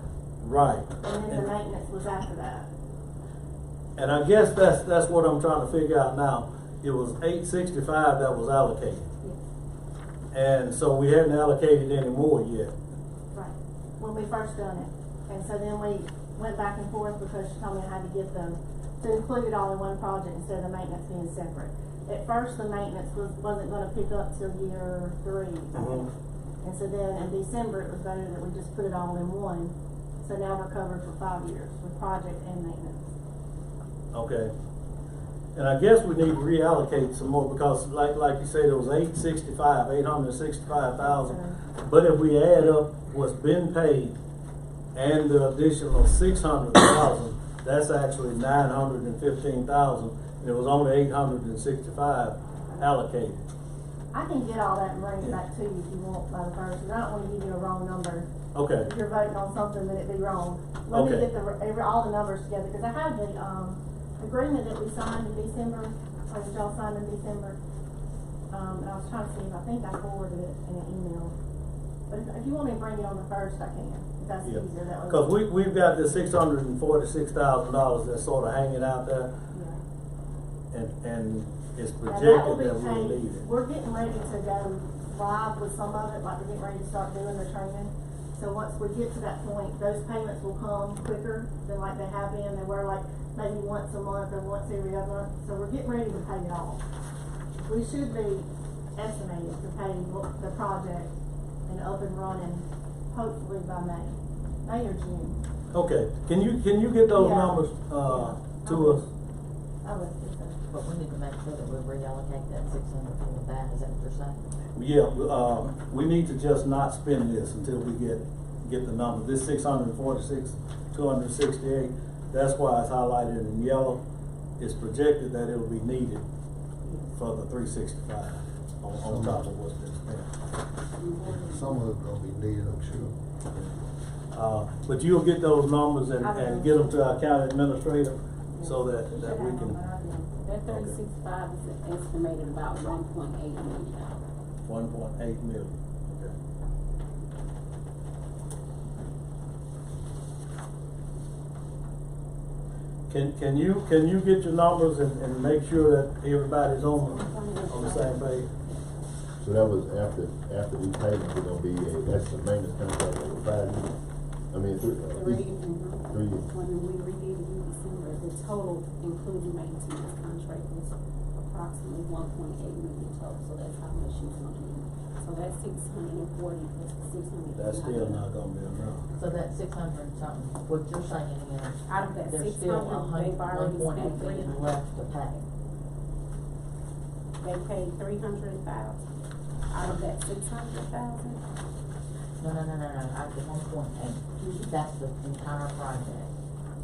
Right. And then the maintenance was after that. And I guess that's what I'm trying to figure out now. It was $865 that was allocated. Yes. And so we hadn't allocated any more yet. Right, when we first done it. And so then we went back and forth because she told me I had to get them to include it all in one project instead of the maintenance being separate. At first, the maintenance wasn't gonna pick up till year 3. And so then in December, it was better that we just put it all in one. So now we're covered for 5 years with project and maintenance. Okay. And I guess we need to reallocate some more because like you said, it was $865,000. But if we add up what's been paid and the additional $600,000, that's actually $915,000. And it was only $865 allocated. I can get all that and bring it back to you if you want by the first, because I don't want to give you a wrong number. Okay. If you're voting on something, then it'd be wrong. Let me Okay. get all the numbers together, because I have the, agreement that we signed in December, or that y'all signed in December. And I was trying to see if I think I forwarded it in an email. But if you want me to bring it on the first, I can, if that's easier that way. Because we've got this $646,000 that's sort of hanging out there. Yeah. And it's Now, projected that that will we'll be need paid. it. We're getting ready to go live with some of it, like we're getting ready to start doing the training. So once we get to that point, those payments will come quicker than like they have been. They were like maybe once a month or once every other month. So we're getting ready to pay it all. We should be estimated to pay the project and up and running hopefully by May or June. Okay, can you get those numbers to us? I will do that. But we need to make sure that we reallocate that 600 for that, is that what you're saying? Yeah, we need to just not spend this until we get the number. This 646, 268, that's why it's highlighted in yellow. It's projected that it will be needed for the 365 on top of what's been spent. Some of it's gonna be needed, I'm sure. But you'll get those numbers and get them to our county administrator so that we can. That 365 is estimated about $1.8 million. 1.8 million. Okay. Can you get your numbers and make sure that everybody's on the same page? So that was after we paid them, we're gonna be, that's the maintenance contract over 5 years. I mean, 3 years. When we redid it in December, the total, including maintenance contract, was approximately 1.8 million total, so that's how much she's gonna need. So that's 640 plus 600. That's still not gonna be enough. So that 600 something, what you're saying is, Out of that there's 600, still they've already 1.8 spent million 300. left to pay. They paid 300,000 out of that 600,000. No, out of the 1.8, that's the entire project,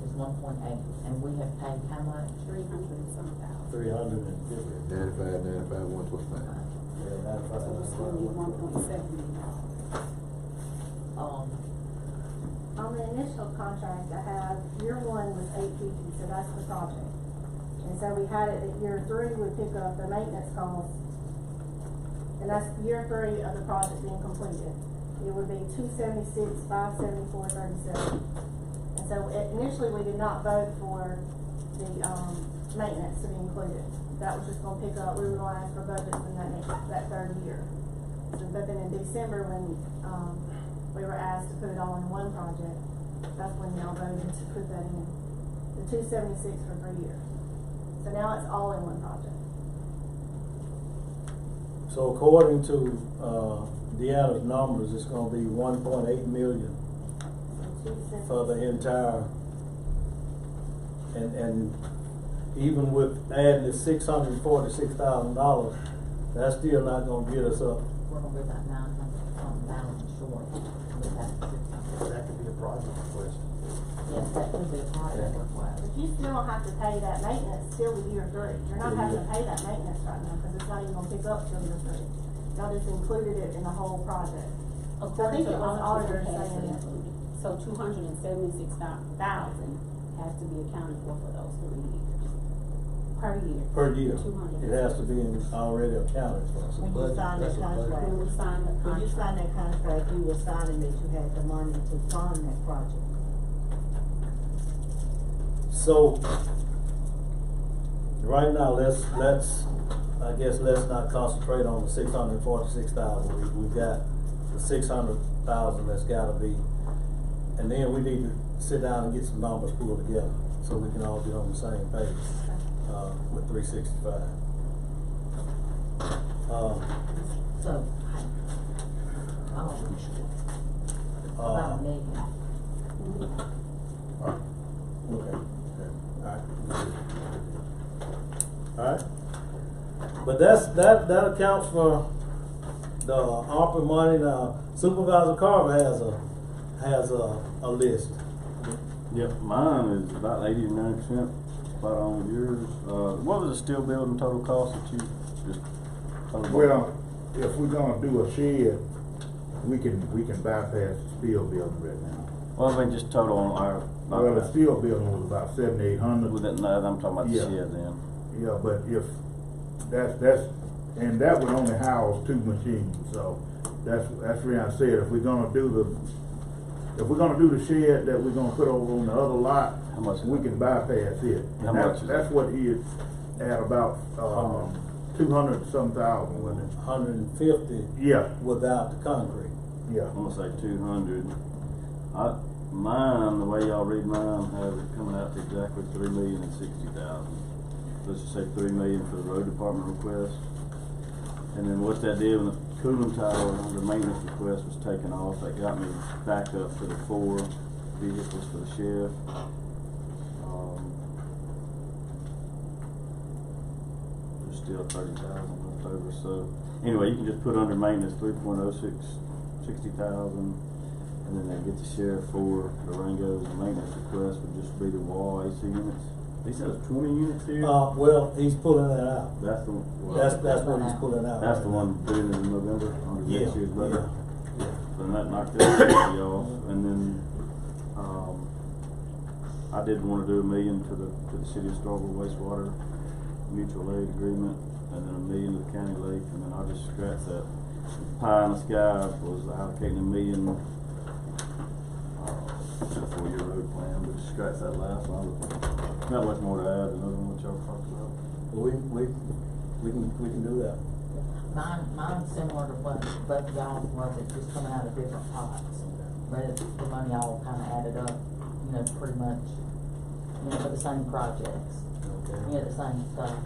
is 1.8, and we have paid how much? 300 and some thousand. 350. 95, 125. Yeah, that's So it's gonna be 1.7 million. On the initial contract I have, year 1 was $850, so that's the project. And so we had it that year 3 would pick up the maintenance costs. And that's year 3 of the project being completed. It would be $276, $574, $37. And so initially we did not vote for the maintenance to be included. That was just gonna pick up, we were gonna ask for budgets in that third year. So, but then in December when we were asked to put it all in one project, that's when y'all voted to put that in. The $276 for 3 years. So now it's all in one project. So according to, Deanna's numbers, it's gonna be 1.8 million for the entire, and even with adding the $646,000, that's still not gonna get us up. We're gonna be about 900,000 short with that 600. That could be a project request. Yes, that could be a project request. But you still don't have to pay that maintenance till year 3. You're not having to pay that maintenance right now, because it's not even gonna pick up till year 3. Y'all just included it in the whole project. I think it was auditor saying it. So 276,000 has to be accounted for those 3 years. Per year. Per year. 200. It has to be already accounted for. When you sign that contract, When we sign the when you sign contract. that contract, you were signing that you had the money to fund that project. So, right now, let's not concentrate on the 646,000. We've got the 600,000 that's gotta be, and then we need to sit down and get some numbers pulled together, so we can all be on the same page, with 365. So, about $1 million. Okay, alright. But that accounts for the ARPA money. Now, Supervisor Carver has a list. Yep, mine is about 80 or 90%, spot on yours. What was the steel building total cost that you just told me? Well, if we're gonna do a shed, we can bypass the steel building right now. Well, I mean, just total on our. Well, the steel building was about 7,800. With that, no, I'm talking about the Yeah. shed then. Yeah, but if and that would only house 2 machines, so that's where I said, if we're gonna do the shed that we're gonna put over on the other lot, How much is we that? can bypass it. How And much is that's that? what he is at about, 200-some thousand, wasn't it? 150 Yeah, without the concrete. yeah. I'm gonna say 200. Mine, the way y'all read mine, has it coming out to exactly 3,060,000. Let's just say 3 million for the road department request. And then what that did when the cooling tower, the maintenance request was taken off, that got me back up to the 4 vehicles for the sheriff. There's still 30,000 left over, so anyway, you can just put under maintenance 3.0660,000. And then they get the sheriff for Durango's maintenance request would just be the wall AC units. He says 20 units here. Well, he's pulling that out. That's the one. That's what he's pulling out. That's the one due in November under Yeah, next year's budget. yeah. Then that knocked that 60 off, and then I did want to do $1 million to the city of Starkville wastewater mutual aid agreement, and then $1 million to the county lake, and then I just scratched that. Pie in the sky was allocating $1 million. To the 4-year road plan, but just scratch that last one. Not much more to add other than what y'all talked about. We can do that. Mine's similar to what both y'all was, it's just coming out of different pots. But it's the money all kind of added up, pretty much, for the same projects. Okay. The same stuff.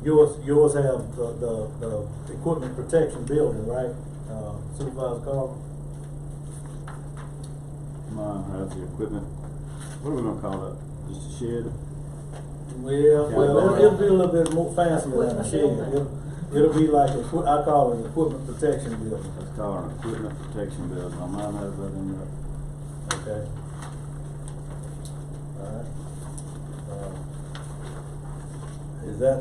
Yours have the equipment protection building, right? Supervisor Carl? Mine has the equipment. What are we gonna call that? Just a shed? Well, it'll be a little bit more fancy than a shed. It'll be like I call it an equipment protection building. Let's call it an equipment protection building. Now mine has that in there. Okay. All right. Is that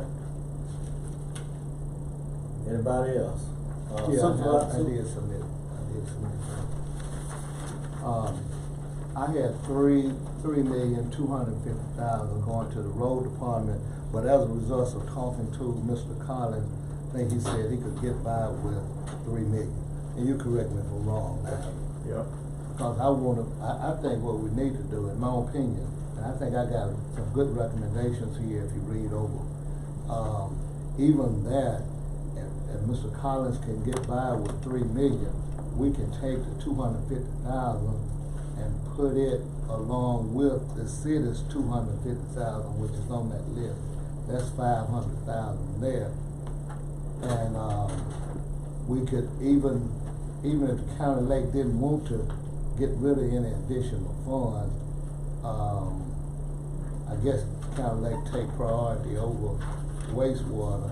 anybody else? Yeah, Supervisor- I did submit. I had 3,250,000 going to the road department, but as a result of talking to Mr. Collins, I think he said he could get by with 3 million. And you correct me if I'm wrong now. Yep. Because I think what we need to do, in my opinion, and I think I got some good recommendations here if you read over. Even that, if Mr. Collins can get by with 3 million, we can take the 250,000 and put it along with the city's 250,000, which is on that list. That's 500,000 there. And, we could even if the county lake didn't want to get rid of any additional funds, I guess county lake take priority over wastewater.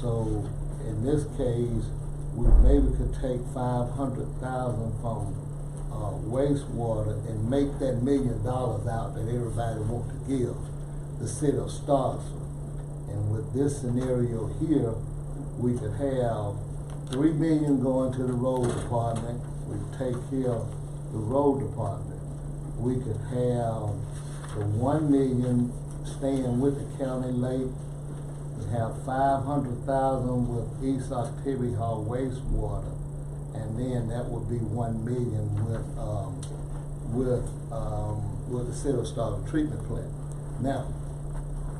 So in this case, we maybe could take 500,000 from wastewater and make that $1 million out that everybody want to give the city of Starksville. And with this scenario here, we could have $3 million going to the road department. We take care of the road department. We could have the $1 million staying with the county lake. We have 500,000 with East Octavia Hall wastewater, and then that would be $1 million with the city of Starksville treatment plant. Now,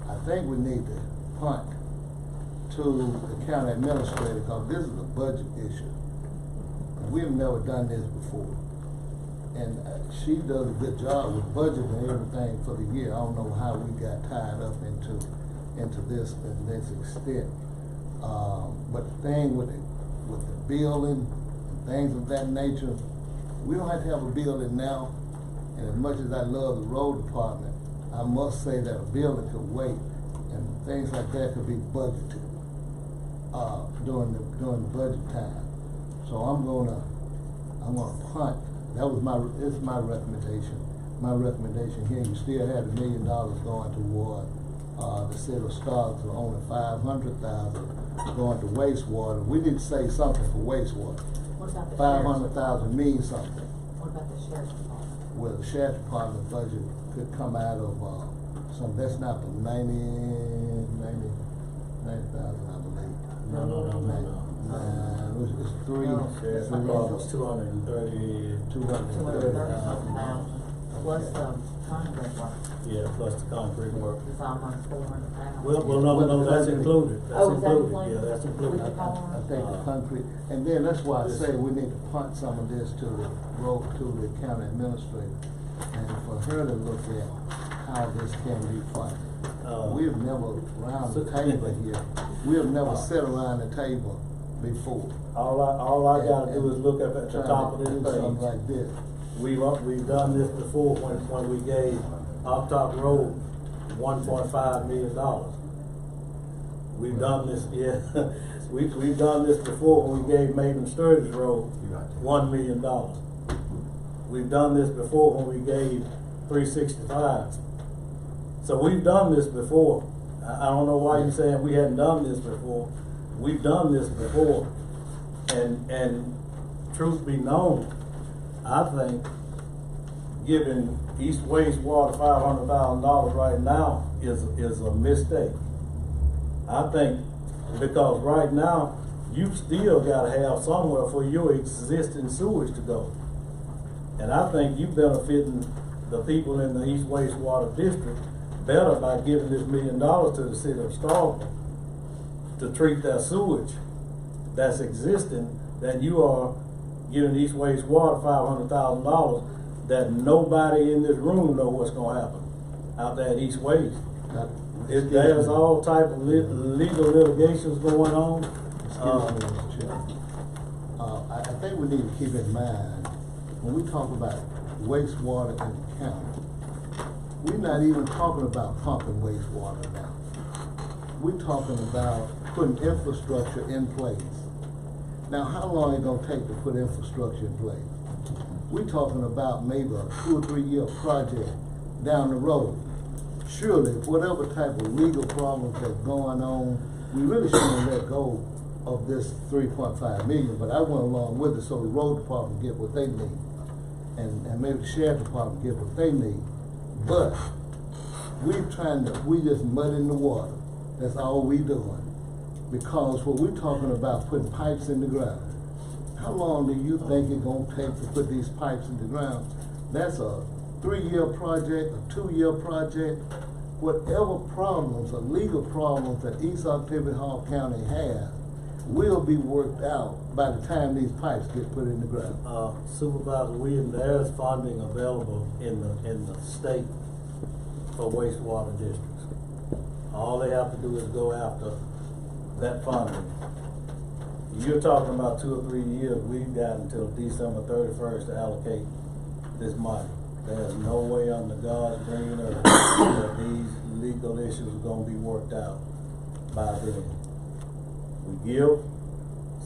I think we need to punt to the county administrator, because this is a budget issue. We've never done this before. And she does a good job with budget and everything for the year. I don't know how we got tied up into this extent. But the thing with the building and things of that nature, we don't have to have a building now. And as much as I love the road department, I must say that a building could wait, and things like that could be budgeted during the budget time. So I'm gonna punt. That was my recommendation. My recommendation here, you still have $1 million going toward the city of Starksville, only 500,000 going to wastewater. We need to say something for wastewater. What about the 500,000 means something. What about the sheriff's department? Well, the sheriff's department budget could come out of that's not the 90,000, I believe. No. It's three. Sheriff's department was 230,000. 230,000 plus the concrete work. Yeah, plus the concrete work. It's almost 400,000. Well, no, that's included. That's Oh, is that included. included? Yeah, that's included. I think the concrete, and then that's why I say we need to punt some of this to the county administrator, and for her to look at how this can be funded. We've never around the table here. We have never sat around the table before. All I gotta do is look up at the top of this do something page. like this. We've done this before when we gave Off Top Road $1.5 million. We've done this, yeah. We've done this before when we gave Maiden Sturgis Road $1 million. We've done this before when we gave 365. So we've done this before. I don't know why you're saying we hadn't done this before. We've done this before. And truth be known, I think giving East Wastewater $500,000 right now is a mistake. I think because right now you still gotta have somewhere for your existing sewage to go. And I think you benefiting the people in the East Wastewater District better by giving this $1 million to the city of Starksville to treat their sewage that's existing than you are giving East Wastewater $500,000 that nobody in this room know what's gonna happen out there at East Waste. There's all type of legal litigations going on. I think we need to keep in mind, when we talk about wastewater in the county, we're not even talking about pumping wastewater now. We're talking about putting infrastructure in place. Now, how long is it gonna take to put infrastructure in place? We're talking about maybe a 2 or 3 year project down the road. Surely, whatever type of legal problems that's going on, we really shouldn't let go of this 3.5 million, but I went along with it so the road department get what they need. And maybe the sheriff department get what they need. But we just muddying the water. That's all we doing. Because what we're talking about putting pipes in the ground, how long do you think it's gonna take to put these pipes in the ground? That's a 3-year project, a 2-year project. Whatever problems or legal problems that East Octavia Hall County has will be worked out by the time these pipes get put in the ground. Supervisor Williams, there's funding available in the state for wastewater districts. All they have to do is go after that funding. You're talking about 2 or 3 years, we've got until December 31st to allocate this money. There's no way under God's green earth that these legal issues are gonna be worked out by then. We give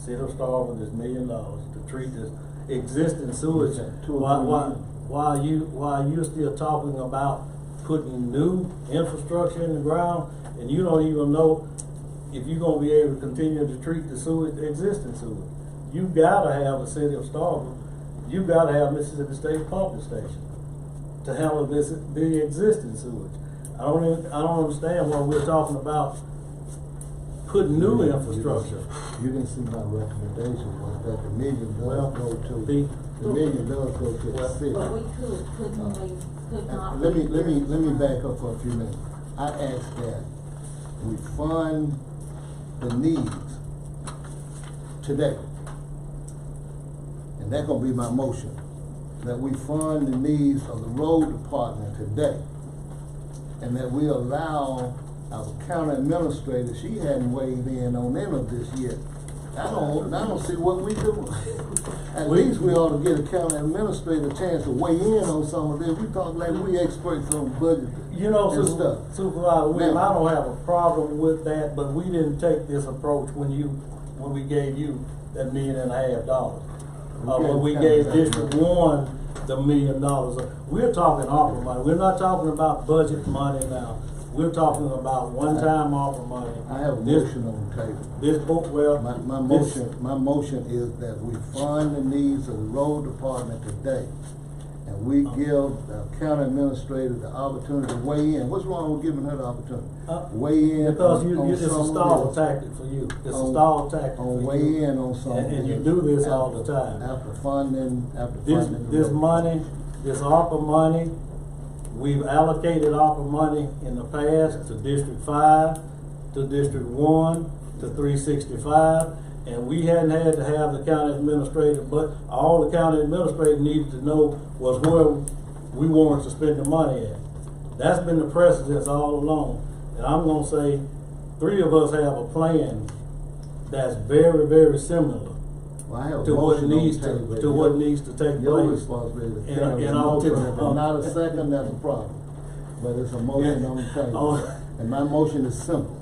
City of Starkville this $1 million to treat this existing sewage. While you're still talking about putting new infrastructure in the ground, and you don't even know if you're gonna be able to continue to treat the sewage, the existing sewage. You gotta have a City of Starkville, you gotta have Mississippi State Pumping Station to handle the existing sewage. I don't understand why we're talking about putting new infrastructure. You didn't see my recommendation was that the $1 million Well, does go to, the- the $1 million does go to the city. But we could not. Let me back up for a few minutes. I asked that we fund the needs today. And that's gonna be my motion, that we fund the needs of the road department today. And that we allow our county administrator, she hadn't weighed in on any of this yet. I don't see what we do. At least we ought to get a county administrator a chance to weigh in on some of this. We talk like we experts on budget You know, and stuff. Supervisor Williams, I don't have a problem with that, but we didn't take this approach when we gave you that $1.5 million. When we gave District 1 the $1 million. We're talking ARPA money. We're not talking about budget money now. We're talking about one-time ARPA money. I have a motion on the table. This book, well, My motion is that we fund the needs of the road department today. And we give the county administrator the opportunity to weigh in. What's wrong with giving her the opportunity? Weigh in. Because on it's a some of stall this. tactic for you. It's a stall tactic for you. Weigh in on some of And you this. do this all the time. After funding the This road. money, this ARPA money, we've allocated ARPA money in the past to District 5, to District 1, to 365, and we hadn't had to have the county administrator, but all the county administrator needed to know was where we wanted to spend the money at. That's been the precedence all along. And I'm gonna say, 3 of us have a plan that's very, very similar Well, I have a to what motion on needs the table. to what needs to take Your place. responsibility to And- carry and the I'll motion. tell- If it's not a second, that's a problem. But it's a motion on the table. Oh. And my motion is simple.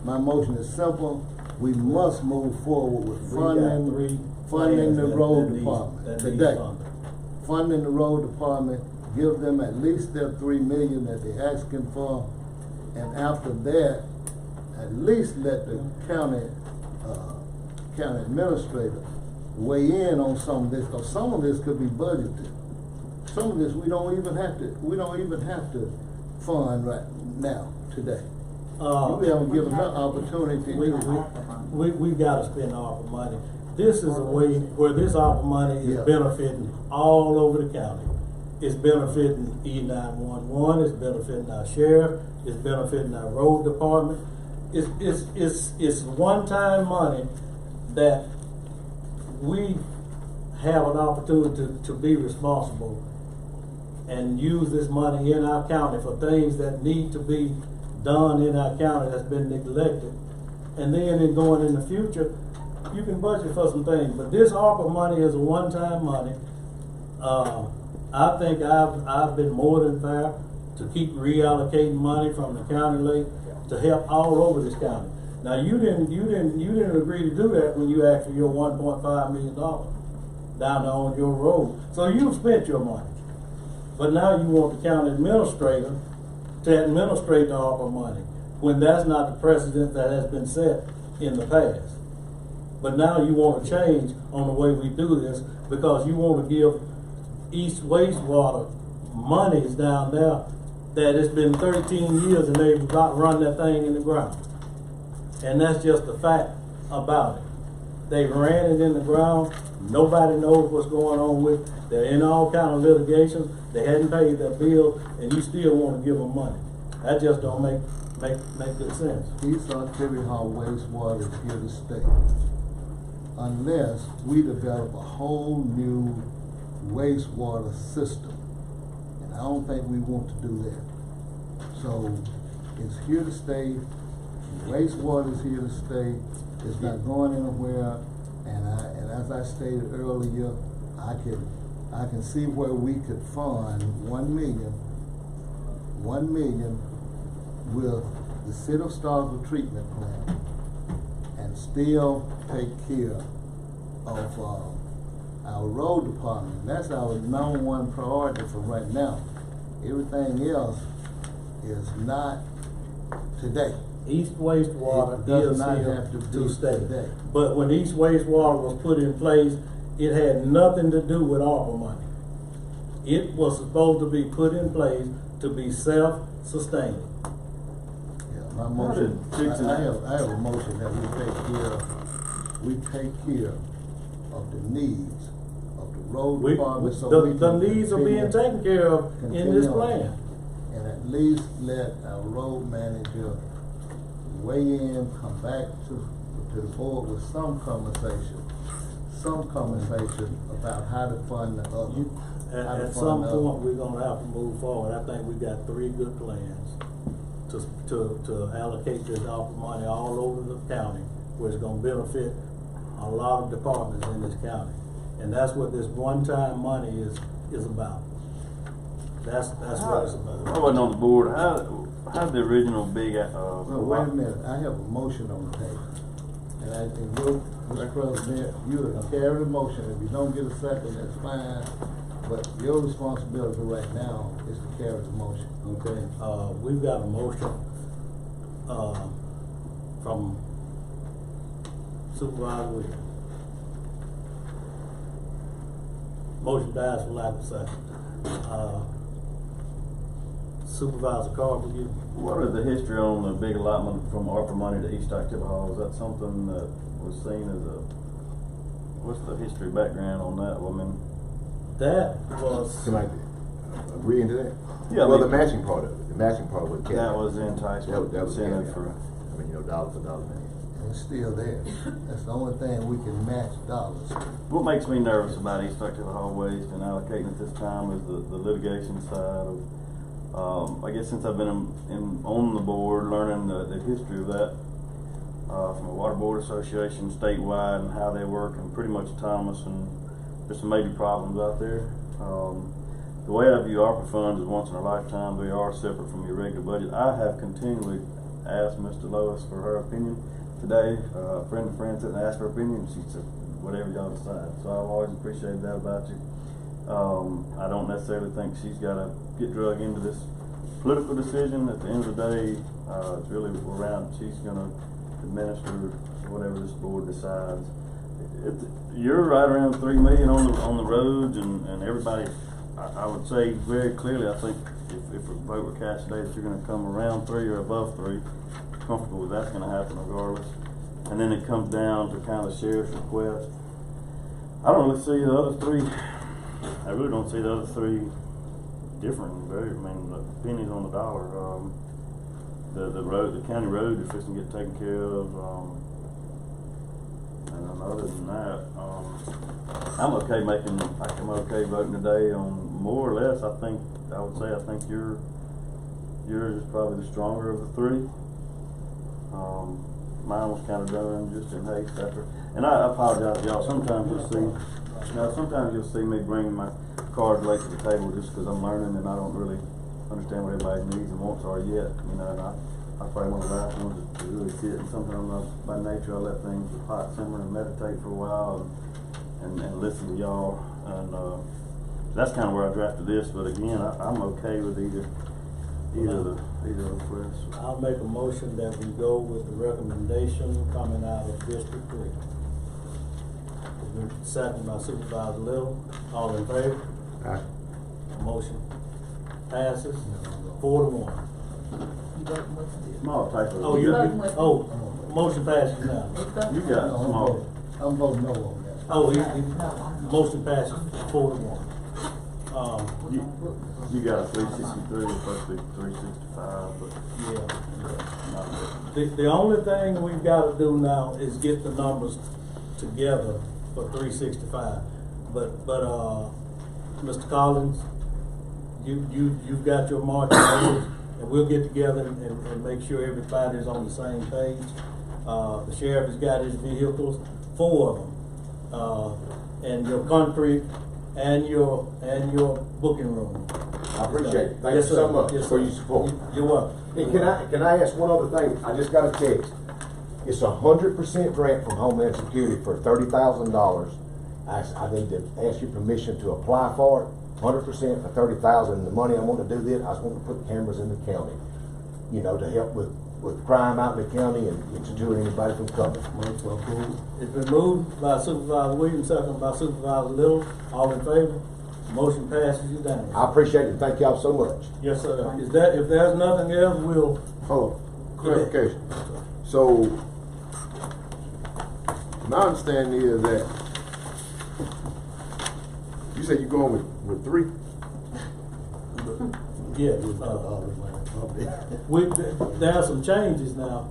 My motion is simple. We must move forward with We got funding 3 the plans road that needs- department that needs today. funding. Funding the road department, give them at least their $3 million that they're asking for. And after that, at least let the county administrator weigh in on some of this, because some of this could be budgeted. Some of this we don't even have to fund right now, today. We haven't given her opportunity to. We've gotta spend ARPA money. This is a way where this ARPA money is Yeah. benefiting all over the county. It's benefiting E911, it's benefiting our sheriff, it's benefiting our road department. It's one-time money that we have an opportunity to be responsible and use this money in our county for things that need to be done in our county that's been neglected. And then in going in the future, you can budget for some things, but this ARPA money is a one-time money. I think I've been more than fair to keep reallocating money from the county lake to help all over this county. Now, you didn't agree to do that when you asked for your $1.5 million down there on your road. So you've spent your money. But now you want the county administrator to administrate the ARPA money, when that's not the precedent that has been set in the past. But now you want to change on the way we do this, because you want to give East Wastewater monies down there that it's been 13 years and they've not run that thing in the ground. And that's just the fact about it. They ran it in the ground. Nobody knows what's going on with it. They're in all kind of litigations. They hadn't paid their bill, and you still want to give them money. That just don't make good sense. East Artillery Hall wastewater is here to stay. Unless we develop a whole new wastewater system. And I don't think we want to do that. So is here to stay. Wastewater is here to stay. It's not going anywhere. And as I stated earlier, I can see where we could fund 1 million with the City of Starkville treatment plant and still take care of our road department. That's our #1 priority for right now. Everything else is not today. East wastewater It does is not here have to to be stay. today. But when East wastewater was put in place, it had nothing to do with ARPA money. It was supposed to be put in place to be self-sustaining. Yeah, my motion, I have a motion that we take care of the needs of the road department. The needs are being taken care of in this plan. And at least let our road manager weigh in, come back to the board with some conversation about how to fund the other. At some point, we're gonna have to move forward. I think we got 3 good plans to allocate this ARPA money all over the county, where it's gonna benefit a lot of departments in this county. And that's what this one-time money is about. That's what it's about. I wasn't on the board. How did the original big, Well, wait a minute, I have a motion on the table. And I think you, Mr. President, you have carried the motion. If you don't get a second, that's fine. But your responsibility right now is to carry the motion. Okay, we've got a motion, from Supervisor Williams. Motion dies for lack of second. Supervisor Carter, you. what is the history on the big allotment from ARPA money to East Activity Hall? Is that something that was seen as what's the history background on that? I mean, That was. Can I agree into that? Yeah, Well, the matching part of it, the matching part was kept. that was the enticement. That was incentive for, I mean, dollar for dollar. And it's still there. That's the only thing we can match dollars. What makes me nervous about East Activity Hall waste and allocating at this time is the litigation side of, I guess since I've been on the board, learning the history of that, from the Water Board Association statewide and how they work, and pretty much Thomas, and there's some major problems out there. The way I view ARPA funds is once in a lifetime. They are separate from your regular budget. I have continually asked Mr. Lois for her opinion. Today, a friend of friends didn't ask for her opinion. She said, whatever y'all decide. So I've always appreciated that about you. I don't necessarily think she's got to get drug into this political decision. At the end of the day, it's really around, she's going to administer whatever this board decides. You're right around $3 million on the roads, and everybody, I would say very clearly, I think if a vote were cast today that you're going to come around 3 or above 3, comfortable with that's going to happen regardless. And then it comes down to kind of the sheriff's request. I don't really see the other 3. I really don't see the other 3 different. The pennies on the dollar. The county road is fixing to get taken care of. And then other than that, I'm okay voting today on more or less. I think yours is probably the stronger of the 3. Mine was kind of done just in haste after, and I apologize to y'all. Sometimes you'll see me bring my cards late to the table just because I'm learning and I don't really understand what everybody's needs and wants are yet. And I probably one of the last ones to really see it. And sometimes by nature I let things hot simmer and meditate for a while and listen to y'all. And that's kind of where I drafted this. But again, I'm okay with either of the requests. I'll make a motion that we go with the recommendation coming out of District 3. Second by Supervisor Little. All in favor? Aye. Motion passes 4-1. Small typo. Motion passes now. You got small. I'm voting no on that. Motion passes 4-1. You got a 363, it's supposed to be 365, but yeah. The only thing we've got to do now is get the numbers together for 365. But Mr. Collins, you've got your marching orders, and we'll get together and make sure everybody's on the same page. The sheriff has got his vehicles, 4 of them, and your concrete and your booking room. I appreciate it. Thank Yes, you so sir. much Yes, for sir. your support. You're welcome. Hey, can I ask one other thing? I just got a text. It's 100% grant from Homeland Security for $30,000. I need to ask your permission to apply for it. 100% for $30,000. The money I want to do this, I just want to put cameras in the county, you know, to help with crime out in the county and to deter anybody from coming. It's been moved by Supervisor Williams, second by Supervisor Little. All in favor? Motion passes unanimously. I appreciate it. Thank y'all so much. Yes, sir. If there's nothing else, we'll. Oh, clarification. So, my understanding is that you said you're going with 3? Yeah. There are some changes now,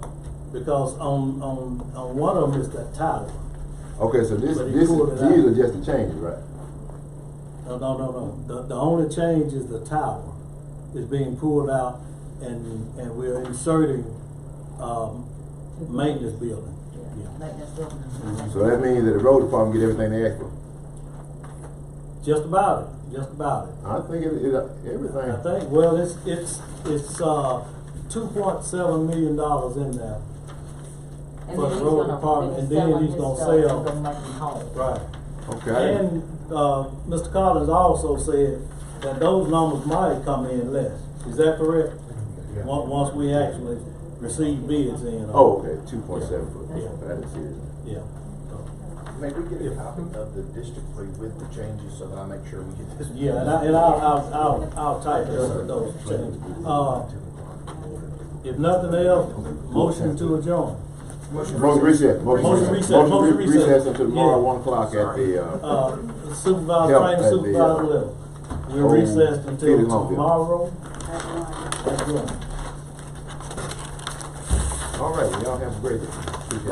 because on one of them is that tower. Okay, so these But he pulled it out. are just the changes, right? No. The only change is the tower is being pulled out, and we're inserting maintenance building. Yeah. Maintenance building. So that means that the road department get everything they ask for. Just about it. I think everything. I think, well, it's $2.7 million in there And for then the he's road gonna department, and finish then selling he's his gonna stuff sell. and gonna make them whole. Right. Okay. And Mr. Collins also said that those numbers might come in less. Is that correct? Once we actually receive bids in. Oh, okay, 2.7 foot. Yeah. I didn't see it. Yeah. May we get a copy of the District 3 with the changes so that I make sure we get this? Yeah, and I'll type those changes. If nothing else, motion to adjourn. Motion recess. Motion recess. Recess until tomorrow, Yeah. 1 o'clock at the, Supervisor Help Trainer, at the, Supervisor Little. We're home recessed until feeding home field. tomorrow. all right, well, y'all have a great day. Appreciate it.